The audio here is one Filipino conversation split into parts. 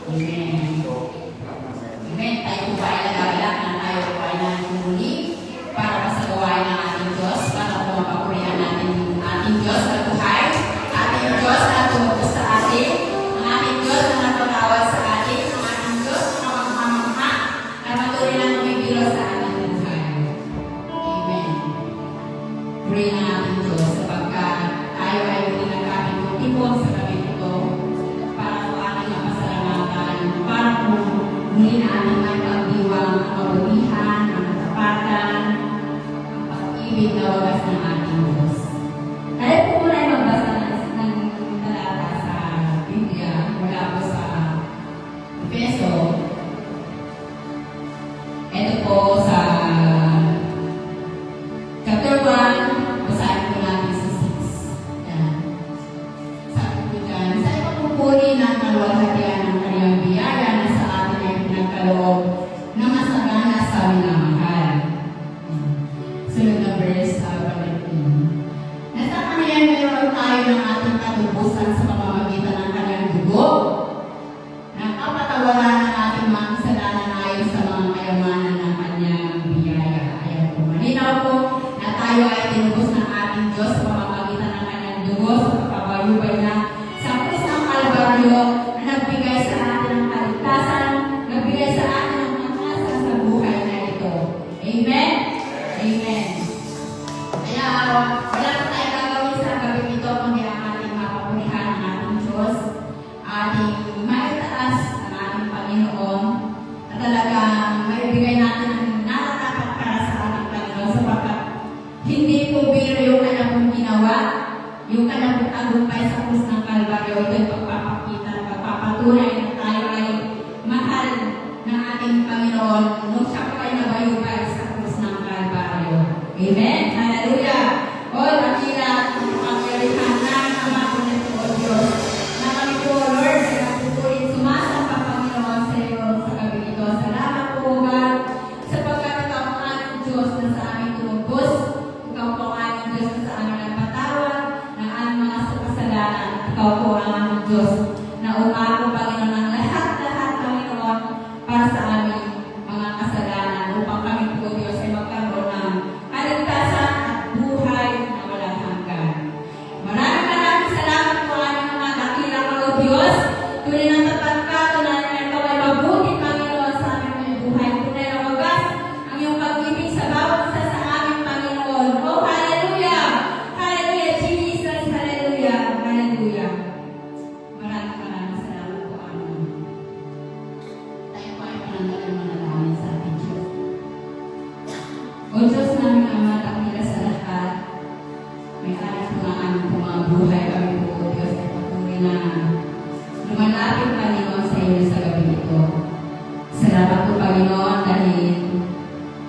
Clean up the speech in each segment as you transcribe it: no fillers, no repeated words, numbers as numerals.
Amen. Amen. Tayo po ay nagagalak na tayo po ay nanumuli para sa gawain ng ating Diyos, para po mapapurihan natin ang ating Diyos na buhay, ating Diyos na tumutulong sa atin, ang ating Diyos na napatawad sa atin, ang ating Diyos na magmamangha, na patuloy na kumibiro sa ating buhay. Amen. Purihin ang ating Diyos sapagkat tayo ay pinagkakitipon sa gabi ito para po ating mapasalamatan, para po muli na ating may pagdiwang ang kabutihan, ang katapatan, ang pag-ibig na wagas ng ating Diyos. Tayo po muna ay magbasa ng talata sa Biblia mula po sa Efeso. Ito po sa chapter 1, basahin po natin sa 6. Yan. Sabi po dyan, sa ipagpupuri ng kaluwalhatian ng kanyang biyaya na sa atin ay pinagkaloob na masagana sa minamahal. Sunod na verse, 13. Nasa kanya mayroon tayo ng ating katubusan sa pamamagitan ng kanyang dugo, napapatawaran ng ating mga kasalanan ayon sa mga kayamanan ng kanyang biyaya. Ayan po, malinaw po na tayo ay tinubos ng ating Diyos sa pamamagitan ng kanyang dugo sa pagpapaubay na sa krus ng Kalbaryo na nagbigay sa atin ng kaligtasan, nagbigay sa atin ng pag-asa sa buhay na ito. Amen? Amen. Kaya wala pa tayo gagawin sa gabi ito kundi ang ating mapapunihan ng ating Diyos, ating maitaas ang ating Panginoon, at talagang maibigay natin ang nararapat para sa ating Panginoon sapagkat hindi po biro yung kanyang pong ginawa, yung kanyang pong tagumpay sa krus ng Kalbaryo. Ito'y pagpapakita, pagpapatunay na tayo ay mahal ng ating Panginoon nung siya po ay nabayubay sa krus ng Kalbaryo. Amen? Hallelujah! O, nakila ang pagkalihan ng Ama ko na po, O Diyos, na kami po, Lord, ay nagpupulit sumasamba, Panginoon, sa iyo sa gabi ito. Salamat po, God, sapagkat ikaw ang aming Diyos na sa aming tumubos. Ikaw po ang aming Diyos na sa aming nagpatawad ng aming mga kasalanan. Ikaw po ang aming Diyos na umako, Panginoon, ng lahat-lahat, Panginoon, para sa aming mga kasalanan upang kami po, Diyos, ay magkaroon ng kaligtasan at buhay na walang hanggan. Maraming salamat po aming mga dakilang o Diyos. Tunay na tapat ka, tunay na ikaw ay mabuti, Panginoon, sa aming may buhay. Tunay na wagas ang iyong pag-ibig sa bawat isa sa aming Panginoon. Oh, hallelujah! Hallelujah, Jesus! Hallelujah! Hallelujah! Maraming salamat po amin. Tayo po ay pananggalang manalangin sa ating Diyos. O Diyos namin Ama, dakila sa lahat, may anak po ang aming mga buhay. Kami po, O Diyos, ay patuloy na lumalapit, Panginoon, sa iyo sa gabi ito. Salamat po, Panginoon, dahil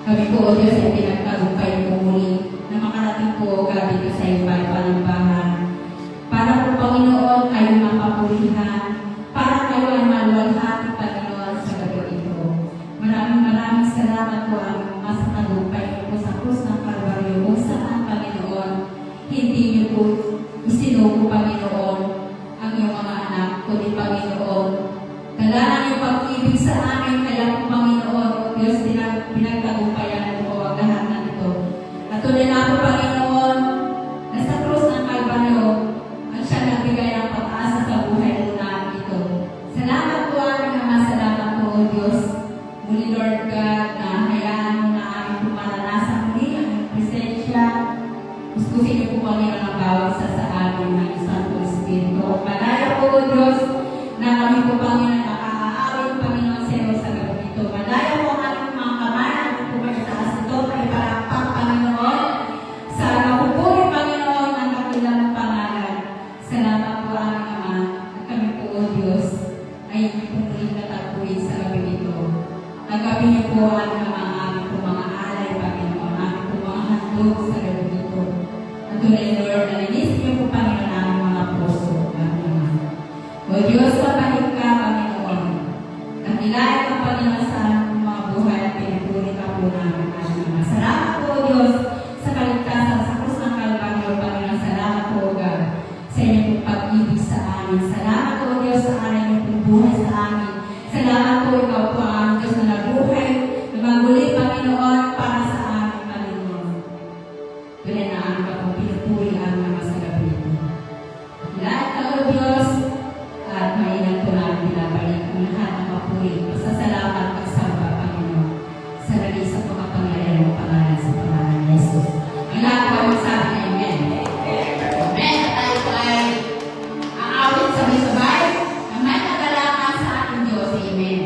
kami po, O Diyos, ay pinagtagumpay po muli na makarating po gabi ito sa iyo para panambahan. Para po, Panginoon, kayo mapapulihan, para kayo ay maluwalhati, Panginoon, sa gabi ito. Maraming salamat po ang mas tagumpay po sa krus ng Kalbaryo kung saan, Panginoon, hindi niyo po isinuko, Panginoon, ang iyong mga anak, kundi, Panginoon, dala ng iyong pag-ibig sa amin, kaya po, Panginoon, O Diyos, pinagtagumpayan po ang lahat na ito. At tunay na po, Panginoon, na sa krus ng Kalbaryo, ang siya nagbigay ng pag-asa sa buhay po namin ito. Salamat po, aming Ama, salamat po, O Diyos. Muli, Lord God, na hayaan mo na aming pumaranasan muli ang iyong presensya. Gustuhin niyo po, Panginoon, ang bawat isa sa amin ng Santo Espiritu. Malaya po, O Diyos, na kami po, Panginoon, nakakaawin, Panginoon, sa iyo sa gabi ito. Malaya po ang aming mga kamay, aming po maitaas ito, maipalakpak, Panginoon, sa napupuri, Panginoon, ang dakilang pangalan. Salamat po, aming Ama, at kami po, O Diyos, ay hindi po muling natagpuin sa gabi ito. Nagawin niyo po ang aming po mga alay, Panginoon, aming po mga handog sa gabi ito. At tunay, Lord, nalinis niyo po, Panginoon, aming mga puso, Panginoon. O Diyos, pabalik ka, Panginoon. Nakilayan ka, Panginoon, sa aming mga buhay at pinipuri ka po namin, Panginoon. Salamat po, Diyos, sa kaligtasan sa krus ng Kalbaryo, Panginoon. Salamat po, God, sa inyong pag-ibig sa amin. Salamat po, Diyos, sa amin yung buhay sa amin. salamat po, ikaw po ang Diyos na nabuhay, na maguli, Panginoon, para sa amin, Panginoon. Tunay na ang kapong pinupuri ang mga sa gabi. Lahat na o Diyos, at mainang po namin pinabalik ang lahat ng papuri. Pasasalamat at samba, Panginoon, sa naging sa pagkapangyarihan ng pangalan sa pangalan ni Jesus. Ang lahat po ang sabi, Amen. Amen. At tayo po ay aawit sabay-sabay na may kagalakan sa ating Diyos. Amen.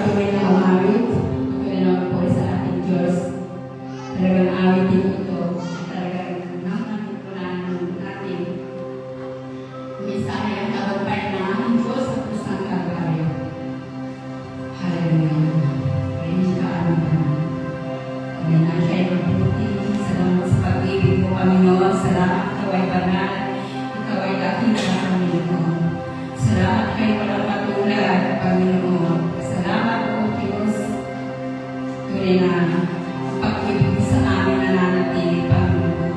patuloy na umawit. Patuloy na magpuri sa ating Diyos. Talagang awit din ito. Talagang nakakatunan natin. Minsan ay ang tagumpay ng ating Diyos sa kusang Kalbaryo. Hallelujah. Praise God. Kami na siya'y mabuti. Salamat sa pag-ibig mo, Panginoon. Salamat, ikaw ay banal. Ikaw ay dakila, Panginoon. Salamat kayo walang katulad, Panginoon. Salamat po, Diyos. Tunay na pag-ibig mo sa amin na nanatili, Panginoon.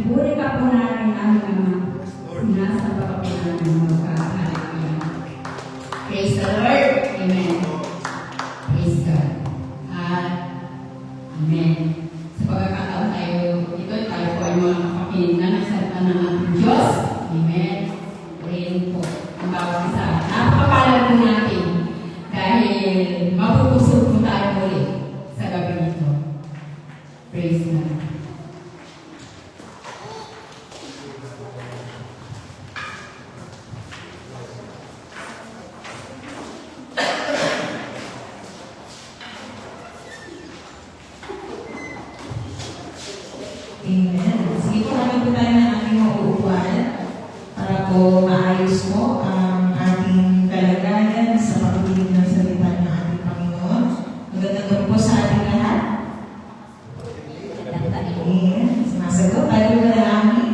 Puri ka po namin ang mga nasa pagkakunan ng mga hallelujah. Praise the Lord. Amen. Praise God. Amen. Sa pagkakataon tayo po ay mga kapakinig na nagsalita ng ating Diyos. Amen. Praise po ang bawat isa. Napakapalad po natin dahil mapupusog po tayo ulit sa gabi nito. Praise God. Amen. Sige po, namin po tayo ng ating mauupuan para po maayos po ang ating kalagayan sa pagkikinig ng salita ng ating Panginoon. Magandang gabi po sa ating lahat. Amen. Sumasagot. Tayo po dalangin.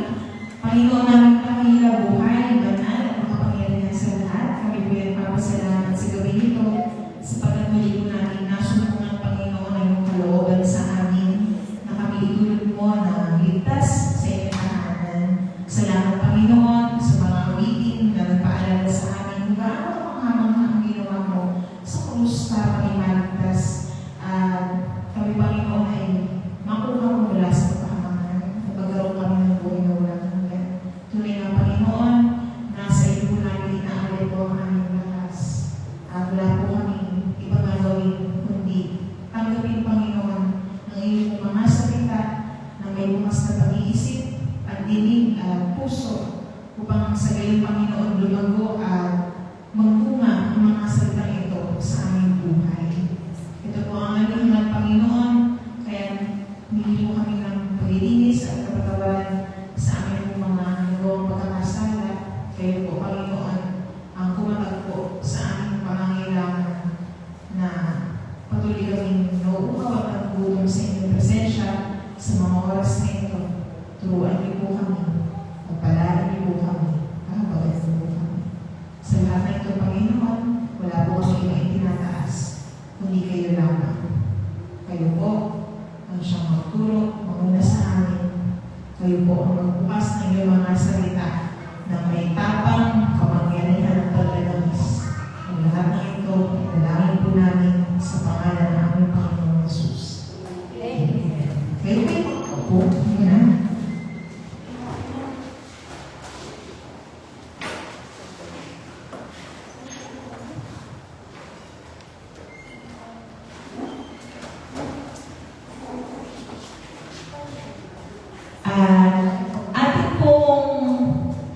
Panginoon namin pangila buhay, banal, at makapangyarihan sa lahat. Kami po yan papasalamat sa gabi nito sapagkat muli po natin nasunod ng Panginoon ang iyong kalooban sa amin na kami itulog mo na ligtas sa iyong tahanan. Salamat Panginoon sa mga awitin na nagpaalala sa amin kung gaano panghamang ang ginawa mo sa krus para kami maligtas. Kami Panginoon ay makuha mo mula sa kapahamangan at magkaroon kami ng buhay na walang hanggan. Tunay na Panginoon, nasa iyo po namin inaalay po ang aming lakas. Wala po kami ibang gagawin kundi tanggapin Panginoon ang iyong mga salita na may bukas na pag-iisip at dinig at puso upang sa gayong Panginoon lumago at magbunga ang mga salita ito sa aming buhay. Ito po ang aming hangad Panginoon, kaya hindi po kami ng paglilinis at kapatawaran sa aming mga nagawang pagkakasala. Kayo po Panginoon ang kumatag po sa aming pangangailangan na patuloy kaming nauukaw at gutom sa inyong presensya sa mga oras na ito. Turuan niyo po kami, pagpalaan niyo po kami, pagpagalan niyo po kami. Sa lahat na ito, Panginoon, wala po kami ibang itinataas, kundi kayo lamang. Kayo po ang siyang magturo, manguna sa amin. Kayo po ang magbukas ng iyong mga salita na may tapang, kapangyarihan at paglalamis. Ang lahat na ito, inalangin po namin sa pangalan ng aming Panginoon Jesus. Amen. Kayo po, amen. Atin pong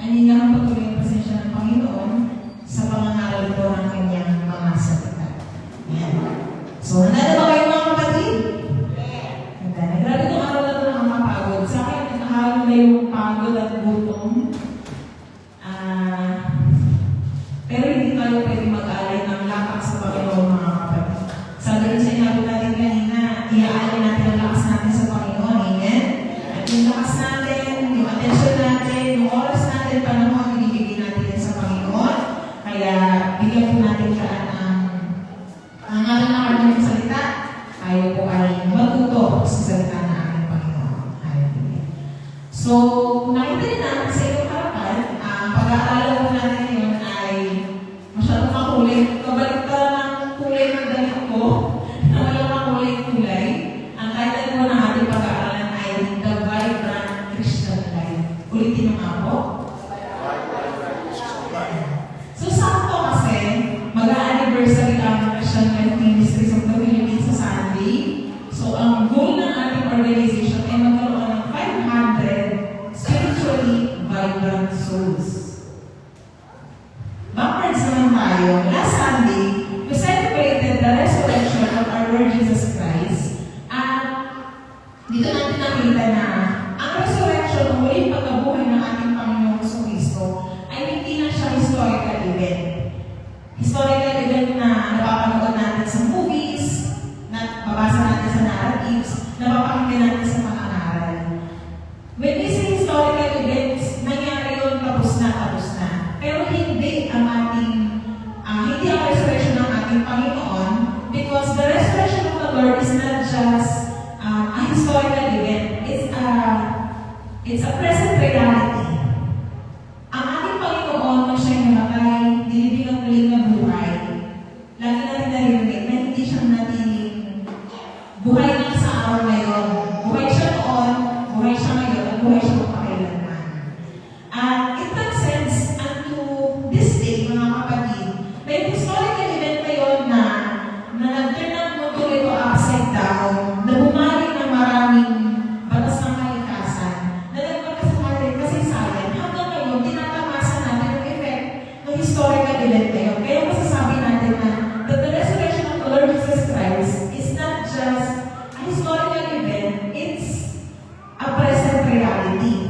aninang patuloy ang presensya ng Panginoon sa pangangaral po ng kanyang mga salita. Ayan. So, handa na ba kayo mga kapatid? Handa na. Grabe itong araw na ito nakakapagod. Sa akin, nakahalo na yung pagod at gutom. Pero hindi tayo pwede mag-alay ng lakas sa Panginoon mga kapatid. Sabi rin sa inabi natin kanina, iaalay natin ang lakas natin sa Panginoon. Amen? Yung lakas natin, yung atensyon natin, yung oras natin, panahon, ibibigay natin yan sa Panginoon. Kaya, bigyan po natin saan ang ating nakakalimutan salita, tayo po ay matuto sa salita ng ating Panginoon. Hallelujah. So, nakita rin natin sa iyong harapan, ang pag-aaral po natin ngayon ay masyadong makulit. Kabalik ka ng kulay ng damit ko, na walang makulay-kulay. Ang title po ng ating pag-aaralan ay The Vibrant Christian Life. Ulitin mo nga po. So, sakto kasi, mag-a-anniversary ang Christian Life Ministries of the Philippines sa Sunday. So, ang goal ng ating organization ay magkaroon ng 500 spiritually vibrant souls. Backwards naman tayo. Last Sunday, we celebrated the resurrection of our Lord Jesus Christ. At dito natin nakita na ang resurrection o muling pagkabuhay ng ating Panginoong Kristo ay hindi na siya historical event. Historical event na napapanood natin sa movies, na babasa natin sa narratives, napapakinggan natin sa mga aral. When we say historical events, nangyari yun, tapos na. Pero hindi ang ating, hindi ang resurrection ng ating Panginoon, because the resurrection of the Lord is not just a historical event. It's a present reality. Ang ating Panginoon, nung siya'y namatay, dinibig ang muling na buhay, lagi natin narinig na hindi siya natiling buhay lang sa araw ngayon. Buhay siya noon, buhay siya ngayon, at buhay siya magpakailanman. At it transcends unto this day, mga kapatid. May historical event ngayon na nag-turn ang mundo ito upside down, na bumalik ng maraming batas ng kalikasan, na nagpagkasakali kasi sayang, hanggang ngayon, tinatamasa natin ang effect ng historical event ngayon. Kaya masasabi natin na that the resurrection of the Lord Jesus Christ is not just a historical event, it's a present reality.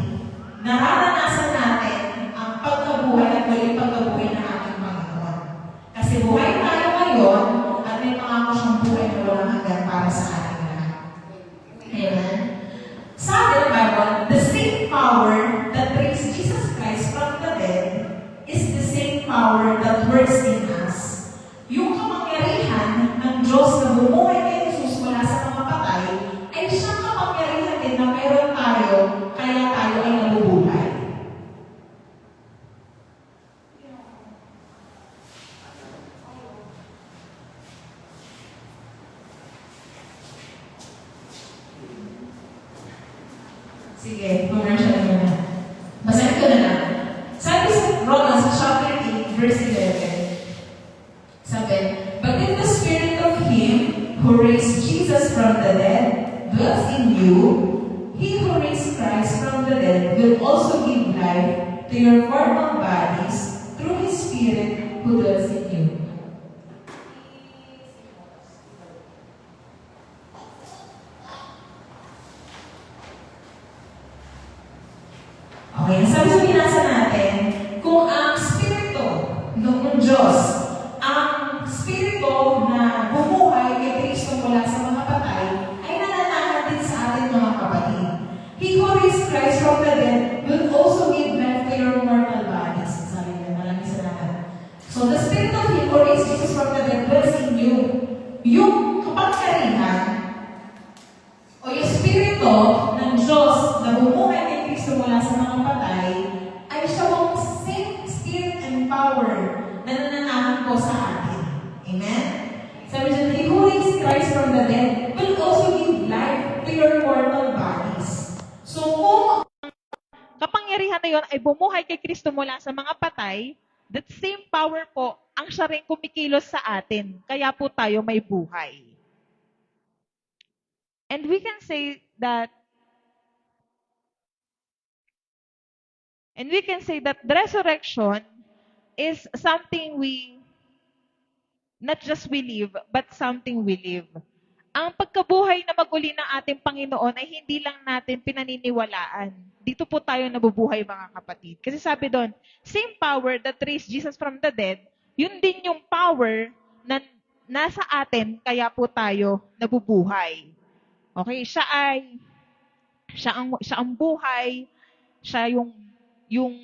Nararanasan natin ang pagkabuhay at muling pagkabuhay ng ating Panginoon. Kasi buhay tayo ngayon at may pangako siyang buhay na walang hanggan para sa ating lahat. Amen. Sabi ng Bible, the same power that raised Jesus Christ from the dead is the same power that works in us. Yung kapangyarihan ng Diyos na bumuhay kay Jesus mula sa mga patay ay siyang kapangyarihan din na meron tayo kaya tayo ay nabubuhay. Sige, commercial muna. Basahin ko na lang. Sabi sa Romans chapter 8, verse 11. Sabi, but if the spirit of him who raised Jesus from the dead dwells in you, he who raised Christ from the dead will also give life to your mortal bodies through his spirit who dwells in you. Okay, sabi sa binasa natin, kung ang spirito ng Diyos, ang spirito na bumuhay kay Kristo mula sa mga patay, ay nananahan din sa ating mga kapatid. He who raised Christ from the dead will also give life to your mortal bodies. Sabi niya, maraming salamat. So the spirit of Him who raised Jesus from the dead dwells in you. Yung kapangyarihan o yung spirito ng Diyos na bumuhay kay Kristo mula sa mga patay ay siya ang same spirit and power na nananahan po sa atin. Amen? Sabi niya, he who raised Christ from the dead will also give life to your mortal bodies. So kung kapangyarihan na yon ay bumuhay kay Kristo mula sa mga patay, that same power po ang siya rin kumikilos sa atin. Kaya po tayo may buhay. And we can say that the resurrection is something not just we live, but something we live. Ang pagkabuhay na maguli ng ating Panginoon ay hindi lang natin pinaniniwalaan. Dito po tayo nabubuhay, mga kapatid. Kasi sabi doon, same power that raised Jesus from the dead, yun din yung power na nasa atin, kaya po tayo nabubuhay. Okay, siya ang buhay, siya yung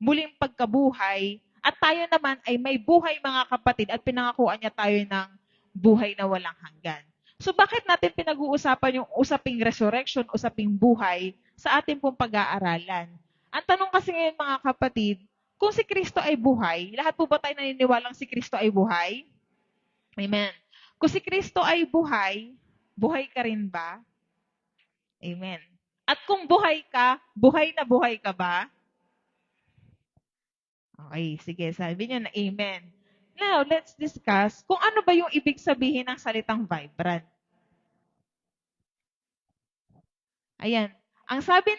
muling pagkabuhay, at tayo naman ay may buhay, mga kapatid, at pinangakuan niya tayo ng buhay na walang hanggan. So bakit natin pinag-uusapan yung usaping resurrection, usaping buhay sa ating pong pag-aaralan? Ang tanong kasi ngayon, mga kapatid, kung si Kristo ay buhay, lahat po ba tayo naniniwalang si Kristo ay buhay? Amen. Kung si Kristo ay buhay, buhay ka rin ba? Amen. At kung buhay na buhay ka ba? Okay, sige, sabi niyo na amen. Now, let's discuss kung ano ba yung ibig sabihin ng salitang vibrant. Ayan. Ang sabi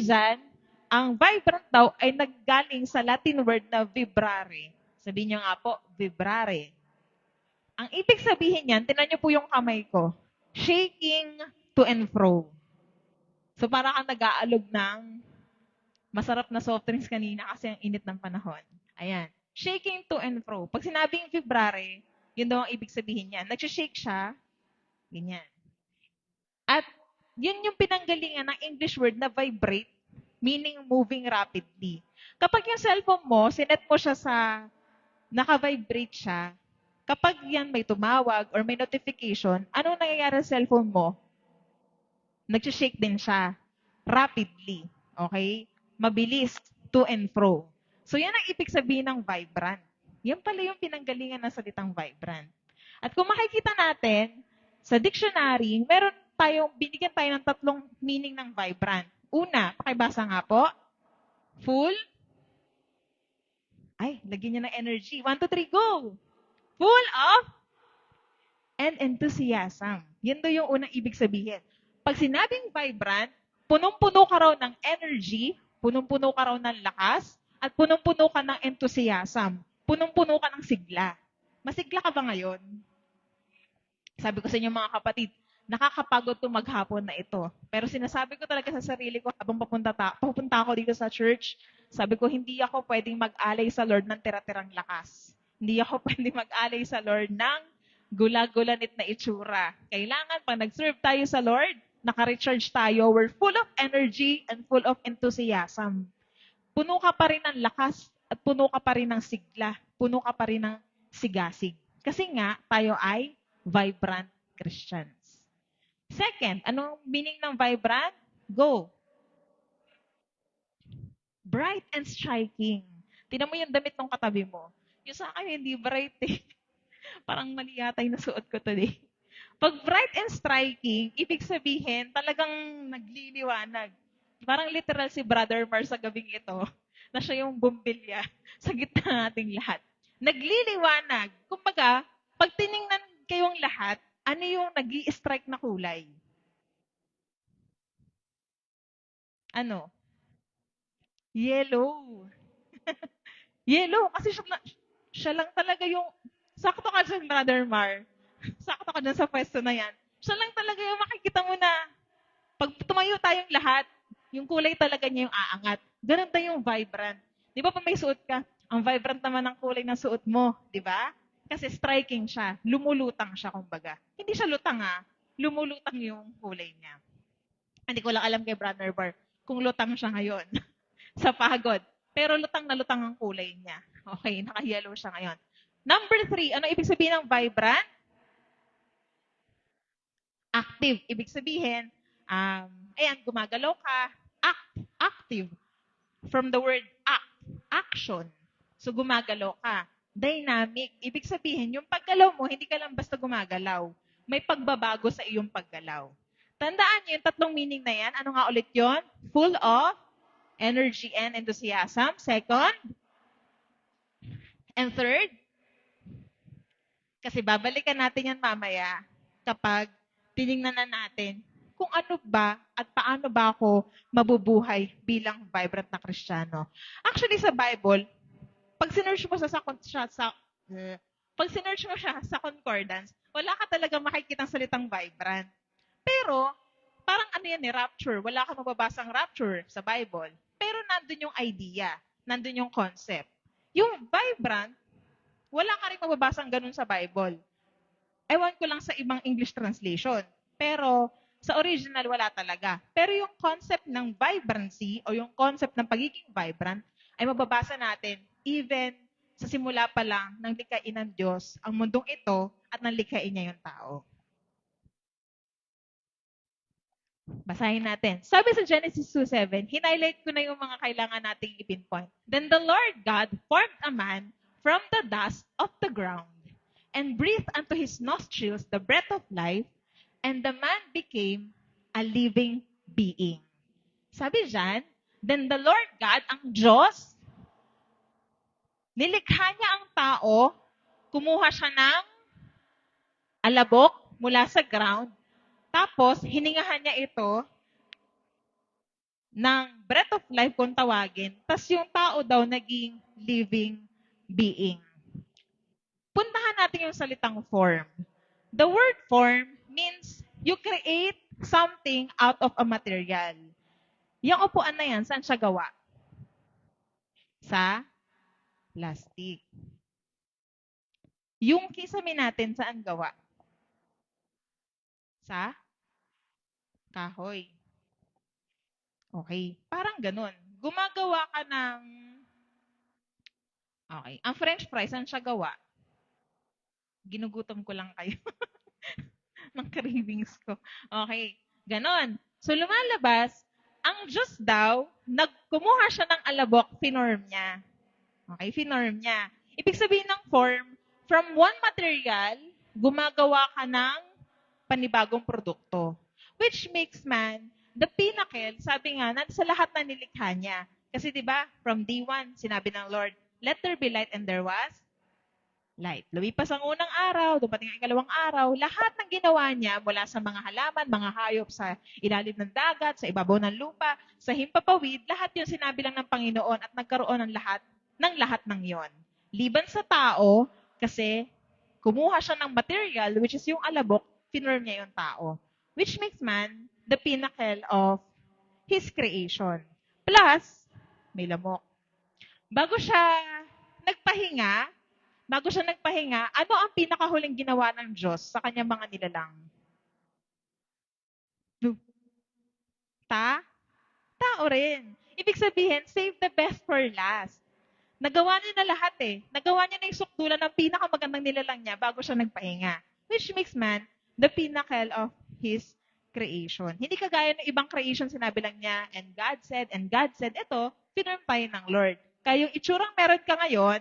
diyan, ang vibrant daw ay naggaling sa Latin word na vibrare. Sabi niyo nga po, vibrare. Ang ibig sabihin niyan, tingnan niyo po yung kamay ko. Shaking to and fro. So parang kang nag-aalog ng masarap na soft drinks kanina kasi ang init ng panahon. Ayan. Shaking to and fro. Pag sinabing vibrare, yun daw ang ibig sabihin niyan. Nagsishake siya, ganyan. At yun yung pinanggalingan ng English word na vibrate, meaning moving rapidly. Kapag yung cellphone mo, sinet mo siya sa naka-vibrate siya, kapag yan may tumawag or may notification, anong nangyayari sa cellphone mo? Nagsishake din siya. rapidly. Okay? Mabilis, to and fro. So yan ang ibig sabihin ng vibrant. Yan pala yung pinanggalingan ng salitang vibrant. At kung makikita natin, sa dictionary, binigyan tayo ng tatlong meaning ng vibrant. Una, pakibasa nga po, full, lagyan niya ng energy. 1, 2, 3, go! Full of and enthusiasm. Yan daw yung unang ibig sabihin. Pag sinabing vibrant, punong-puno ka raw ng energy, punong-puno ka raw ng lakas, at punong-puno ka ng enthusiasm. Punong-puno ka ng sigla. Masigla ka ba ngayon? Sabi ko sa inyo mga kapatid, nakakapagod to maghapon na ito. Pero sinasabi ko talaga sa sarili ko habang papunta ako dito sa church, sabi ko hindi ako pwedeng mag-alay sa Lord ng tira-tirang lakas. Hindi ako pwedeng mag-alay sa Lord ng gula-gulanit na itsura. Kailangan pag nag-serve tayo sa Lord, naka-recharge tayo, we're full of energy and full of enthusiasm. Puno ka pa rin ng lakas at puno ka pa rin ng sigla. Puno ka pa rin ng sigasig. Kasi nga, tayo ay vibrant Christians. Second, anong meaning ng vibrant? Go. Bright and striking. Tingnan mo yung damit ng katabi mo. Yung sa akin, hindi bright eh. Parang mali yata yung nasuot ko today. Pag bright and striking, ibig sabihin, talagang nagliliwanag. Parang literal si Brother Mar sa gabing ito, na siya yung bumbilya sa gitna nating lahat. Nagliliwanag. Kumbaga, pag tiningnan kayong lahat, ano yung nag-i-strike na kulay? Ano? Yellow. Yellow. Kasi siya lang talaga yung, sakto ka dyan, Brother Mar. Sakto ka dyan sa pwesto na yan. Siya lang talaga yung makikita mo na, pag tumayo tayong lahat, yung kulay talaga niya yung aangat. Ganun tayo yung vibrant. Di ba pag may suot ka, ang vibrant naman ng kulay ng suot mo, di ba? Kasi striking siya. Lumulutang siya, kumbaga. Hindi siya lutang lumulutang yung kulay niya. Hindi ko lang alam kay Brother Bar kung lutang siya ngayon sa pagod. Pero lutang na lutang ang kulay niya. Okay, naka-yellow siya ngayon. Number 3, ano ibig sabihin ng vibrant? Active. Ibig sabihin, gumagalaw ka. Active. From the word act, action. So gumagalaw ka. Dynamic. Ibig sabihin, yung paggalaw mo, hindi ka lang basta gumagalaw. May pagbabago sa iyong paggalaw. Tandaan niyo yung tatlong meaning na yan. Ano nga ulit yon? Full of energy and enthusiasm. Second. And third. Kasi babalikan natin yan mamaya kapag tinignan na natin kung ano ba at paano ba ako mabubuhay bilang vibrant na Kristiyano. Actually, sa Bible, pag sinearch mo siya sa concordance, wala ka talaga makikitang salitang vibrant. Pero, parang ano yan rapture. Wala ka mababasang rapture sa Bible. Pero nandun yung idea, nandun yung concept. Yung vibrant, wala ka rin mababasang ganun sa Bible. Ewan ko lang sa ibang English translation. Pero, sa original, wala talaga. Pero yung concept ng vibrancy o yung concept ng pagiging vibrant ay mababasa natin even sa simula pa lang ng likhain ng Diyos ang mundong ito at nang likhain niya yung tao. Basahin natin. Sabi sa Genesis 2:7, hinighlight ko na yung mga kailangan nating ipinpoint. Then the Lord God formed a man from the dust of the ground and breathed unto his nostrils the breath of life, and the man became a living being. Sabi dyan, then the Lord God, ang Diyos, nilikha niya ang tao, kumuha siya ng alabok mula sa ground, tapos hiningahan niya ito ng breath of life kung tawagin, tapos yung tao daw naging living being. Puntahan natin yung salitang form. The word form means you create something out of a material. Yung upuan na yan, saan siya gawa? Sa plastic. Yung kisame natin, saan gawa? Sa kahoy. Okay. Parang ganun. Gumagawa ka ng... Okay. Ang French fries, saan siya gawa? Ginugutom ko lang kayo. ng cravings ko. Okay. Ganon. So, lumalabas, Ang Diyos daw, nagkumuha siya ng alabok, finorm niya. Okay, finorm niya. Ibig sabihin ng form, from one material, gumagawa ka ng panibagong produkto. Which makes man the pinnacle, sabi nga, sa lahat na nilikha niya. Kasi 'di ba, from day one, sinabi ng Lord, let there be light and there was light. Lumipas ang unang araw, dumating ang ikalawang araw, lahat ng ginawa niya mula sa mga halaman, mga hayop sa ilalim ng dagat, sa ibabaw ng lupa, sa himpapawid, lahat yun sinabi lang ng Panginoon at nagkaroon ng lahat ng yon. Liban sa tao, kasi kumuha siya ng material, which is yung alabok, finurm niya yung tao. Which makes man the pinnacle of his creation. Plus, may lamok. Bago siya nagpahinga, ano ang pinakahuling ginawa ng Diyos sa kanyang mga nilalang? Tao rin. Ibig sabihin, save the best for last. Nagawa niya na lahat eh. Nagawa niya na yung sukdulan ng pinakamagandang nilalang niya bago siya nagpahinga. Which makes man the pinnacle of his creation. Hindi kagaya ng ibang creation, sinabi lang niya, and God said, ito, finurm tayo ng Lord. Kaya yung itsurang meron ka ngayon,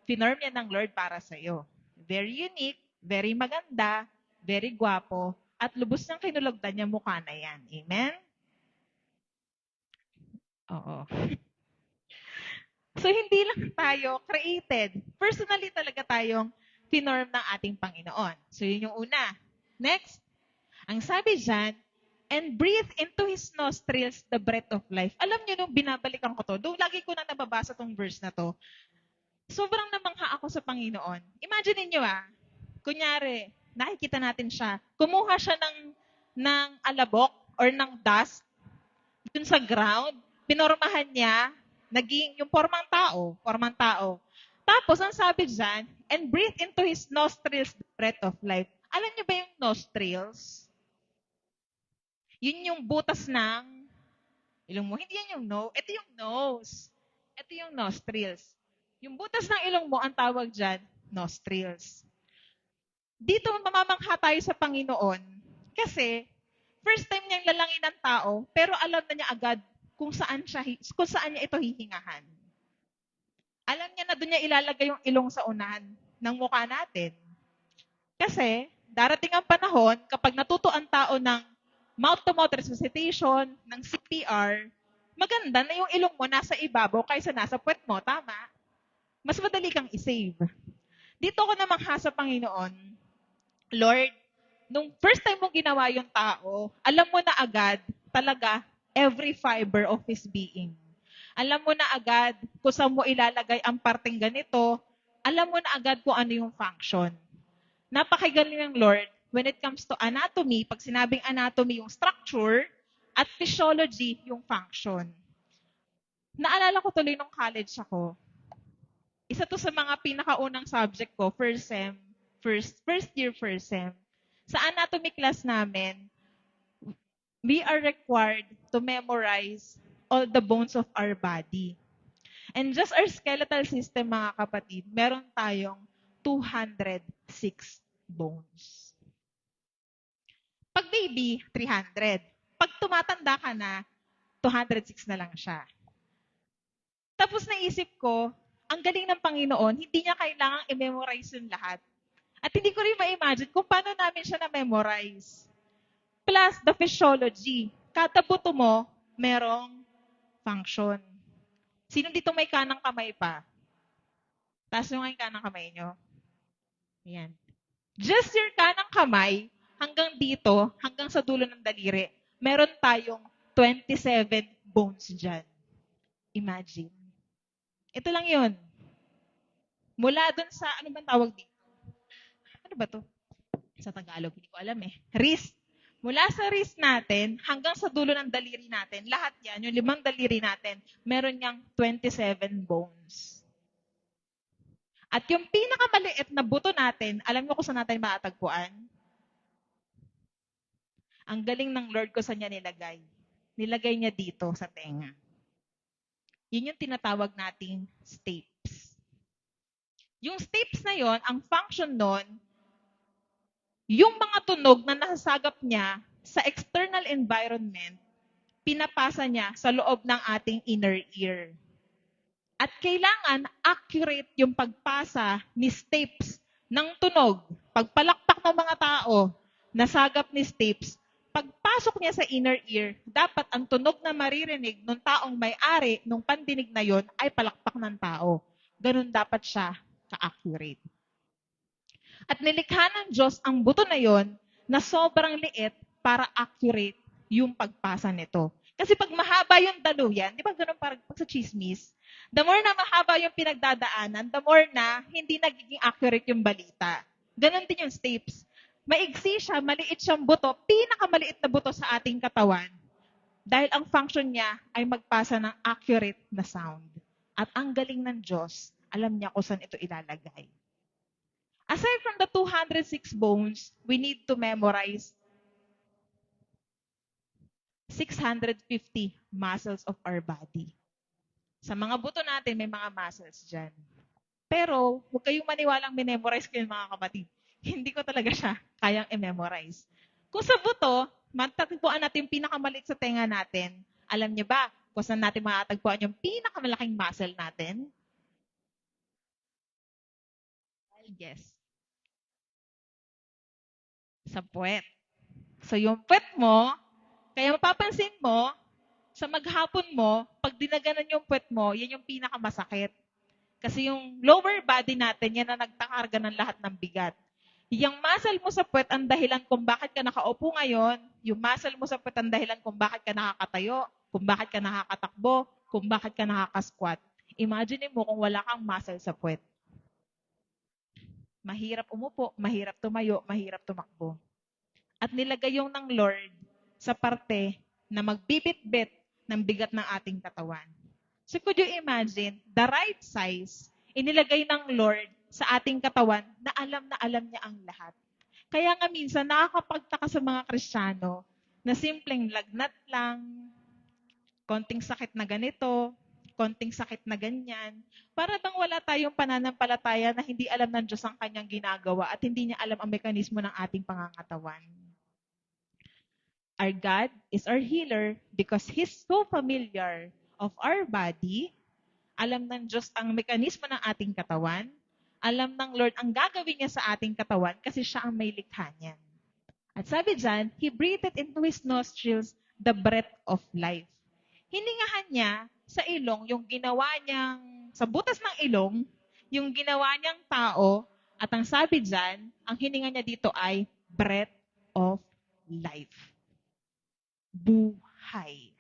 finurm yan ng Lord para sa iyo. Very unique, very maganda, very gwapo, at lubos niyang kinulogdan niya mukha na yan. Amen? Oo. So, hindi lang tayo created. Personally talaga tayong finorm ng ating Panginoon. So, yun yung una. Next, ang sabi dyan, and breathe into His nostrils the breath of life. Alam niyo nung binabalikan ko to, lagi ko na nababasa tong verse na to, sobrang namangha ako sa Panginoon. Imagine niyo kunyari, nakikita natin siya, kumuha siya ng alabok or ng dust dun sa ground, pinormahan niya, naging yung formang tao. Tapos, ang sabi dyan, and breathe into His nostrils the breath of life. Alam niyo ba yung nostrils? Yun yung butas ng ilong mo. Hindi yan yung nose. Ito yung nose. Ito yung nostrils. Yung butas ng ilong mo, ang tawag dyan, nostrils. Dito, mamamangha tayo sa Panginoon kasi first time niyang lalangin ng tao, pero alam na niya agad kung saan niya ito hihingahan. Alam niya na doon niya ilalagay yung ilong sa unahan ng mukha natin. Kasi, darating ang panahon, kapag natuto ang tao ng mouth-to-mouth resuscitation, ng CPR, maganda na yung ilong mo nasa ibabaw kaysa nasa puwet mo, tama? Mas madali kang isave. Dito ko namangha sa Panginoon, Lord, nung first time mong ginawa yung tao, alam mo na agad talaga every fiber of his being. Alam mo na agad kung saan mo ilalagay ang parteng ganito. Alam mo na agad kung ano yung function. Napakagaling ng Lord when it comes to anatomy. Pag sinabing anatomy, yung structure, at physiology, yung function. Naalala ko tuloy nung college ako. Isa to sa mga pinakaunang subject ko, first year, first sem. Sa anatomy class namin, we are required to memorize all the bones of our body. And just our skeletal system, mga kapatid, meron tayong 206 bones. Pag baby, 300. Pag tumatanda ka na, 206 na lang siya. Tapos naisip ko, ang galing ng Panginoon, hindi niya kailangang i-memorize yung lahat. At hindi ko rin ma-imagine kung paano namin siya na-memorize. Plus, the physiology. Kada buto mo, merong function. Sino dito may kanang kamay pa? Taas nyo nga yung kanang kamay nyo. Ayan. Just your kanang kamay, hanggang dito, hanggang sa dulo ng daliri, meron tayong 27 bones dyan. Imagine. Ito lang yun. Mula dun sa, ano bang tawag dito? Ano ba to? Sa Tagalog, hindi ko alam wrist. Mula sa wrist natin, hanggang sa dulo ng daliri natin, lahat yan, yung 5 daliri natin, meron niyang 27 bones. At yung pinakamaliit na buto natin, alam mo kung saan natin matatagpuan? Ang galing ng Lord ko sa niya nilagay. Nilagay niya dito sa tenga. Yun yung tinatawag nating stapes. Yung stapes na yon, ang function nun, yung mga tunog na nasasagap niya sa external environment, pinapasa niya sa loob ng ating inner ear. At kailangan accurate yung pagpasa ni Stapes ng tunog. Pagpalakpak ng mga tao, nasagap ni Stapes, pagpasok niya sa inner ear, dapat ang tunog na maririnig ng taong may-ari nung pandinig na yon ay palakpak ng tao. Ganun dapat siya ka-accurate. At nilikha ng Diyos ang buto na yon na sobrang liit para accurate yung pagpasa nito. Kasi pag mahaba yung daluyan, di ba ganun parang pag sa chismis, the more na mahaba yung pinagdadaanan, the more na hindi nagiging accurate yung balita. Ganon din yung Stapes. Maigsi siya, maliit siyang buto, pinakamaliit na buto sa ating katawan. Dahil ang function niya ay magpasa ng accurate na sound. At ang galing ng Diyos, alam niya kung saan ito ilalagay. Aside from the 206 bones, we need to memorize 650 muscles of our body. Sa mga buto natin, may mga muscles dyan. Pero, huwag kayong maniwalang minemorize ko yun, mga kapatid. Hindi ko talaga siya kayang i-memorize. Kung sa buto, matatagpuan natin yung pinakamaliit sa tenga natin. Alam niyo ba kung saan natin matatagpuan yung pinakamalaking muscle natin? Yes. Sa puwet. So, yung puwet mo, kaya mapapansin mo, sa maghapon mo, pag dinaganan yung puwet mo, yan yung pinakamasakit. Kasi yung lower body natin, yan na nagtakarga ng lahat ng bigat. Yung muscle mo sa puwet ang dahilan kung bakit ka nakaupo ngayon, yung muscle mo sa puwet ang dahilan kung bakit ka nakakatayo, kung bakit ka nakakatakbo, kung bakit ka nakakasquat. Imagine mo kung wala kang muscle sa puwet. Mahirap umupo, mahirap tumayo, mahirap tumakbo. At nilagay yung ng Lord sa parte na magbibit-bit ng bigat ng ating katawan. So could you imagine, the right size, inilagay ng Lord sa ating katawan na alam niya ang lahat. Kaya nga minsan nakakapagtaka sa mga Kristiyano na simpleng lagnat lang, konting sakit na ganito, konting sakit na ganyan. Para bang wala tayong pananampalataya na hindi alam ng Diyos ang kanyang ginagawa at hindi niya alam ang mekanismo ng ating pangangatawan. Our God is our healer because He's so familiar of our body. Alam ng Diyos ang mekanismo ng ating katawan. Alam ng Lord ang gagawin niya sa ating katawan kasi siya ang may likha niyan. At sabi dyan, He breathed into His nostrils the breath of life. Hiningahan niya sa ilong yung ginawa niyang, sa butas ng ilong, yung ginawa niyang tao, at ang sabi dyan, ang hininga niya dito ay breath of life. Buhay.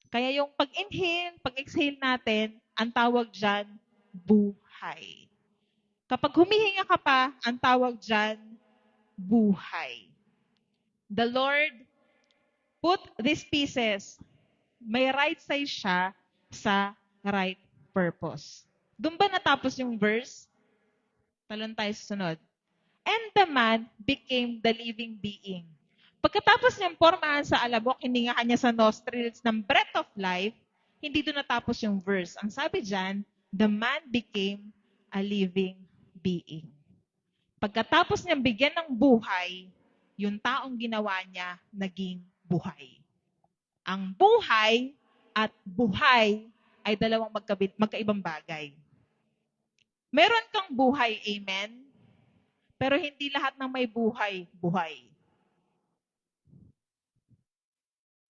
Kaya yung pag-inhale, pag-exhale natin, ang tawag dyan, buhay. Kapag humihinga ka pa, ang tawag dyan, buhay. The Lord put these pieces, may right size siya sa right purpose. Doon ba natapos yung verse? Talon tayo sa sunod. And the man became the living being. Pagkatapos niyang pormahan sa alabok, hiningahan niya sa nostrils ng breath of life, hindi doon natapos yung verse. Ang sabi dyan, the man became a living being. Pagkatapos niyang bigyan ng buhay, yung taong ginawa niya naging buhay. Ang buhay at buhay ay dalawang magkaibang bagay. Meron kang buhay, amen? Pero hindi lahat ng may buhay, buhay.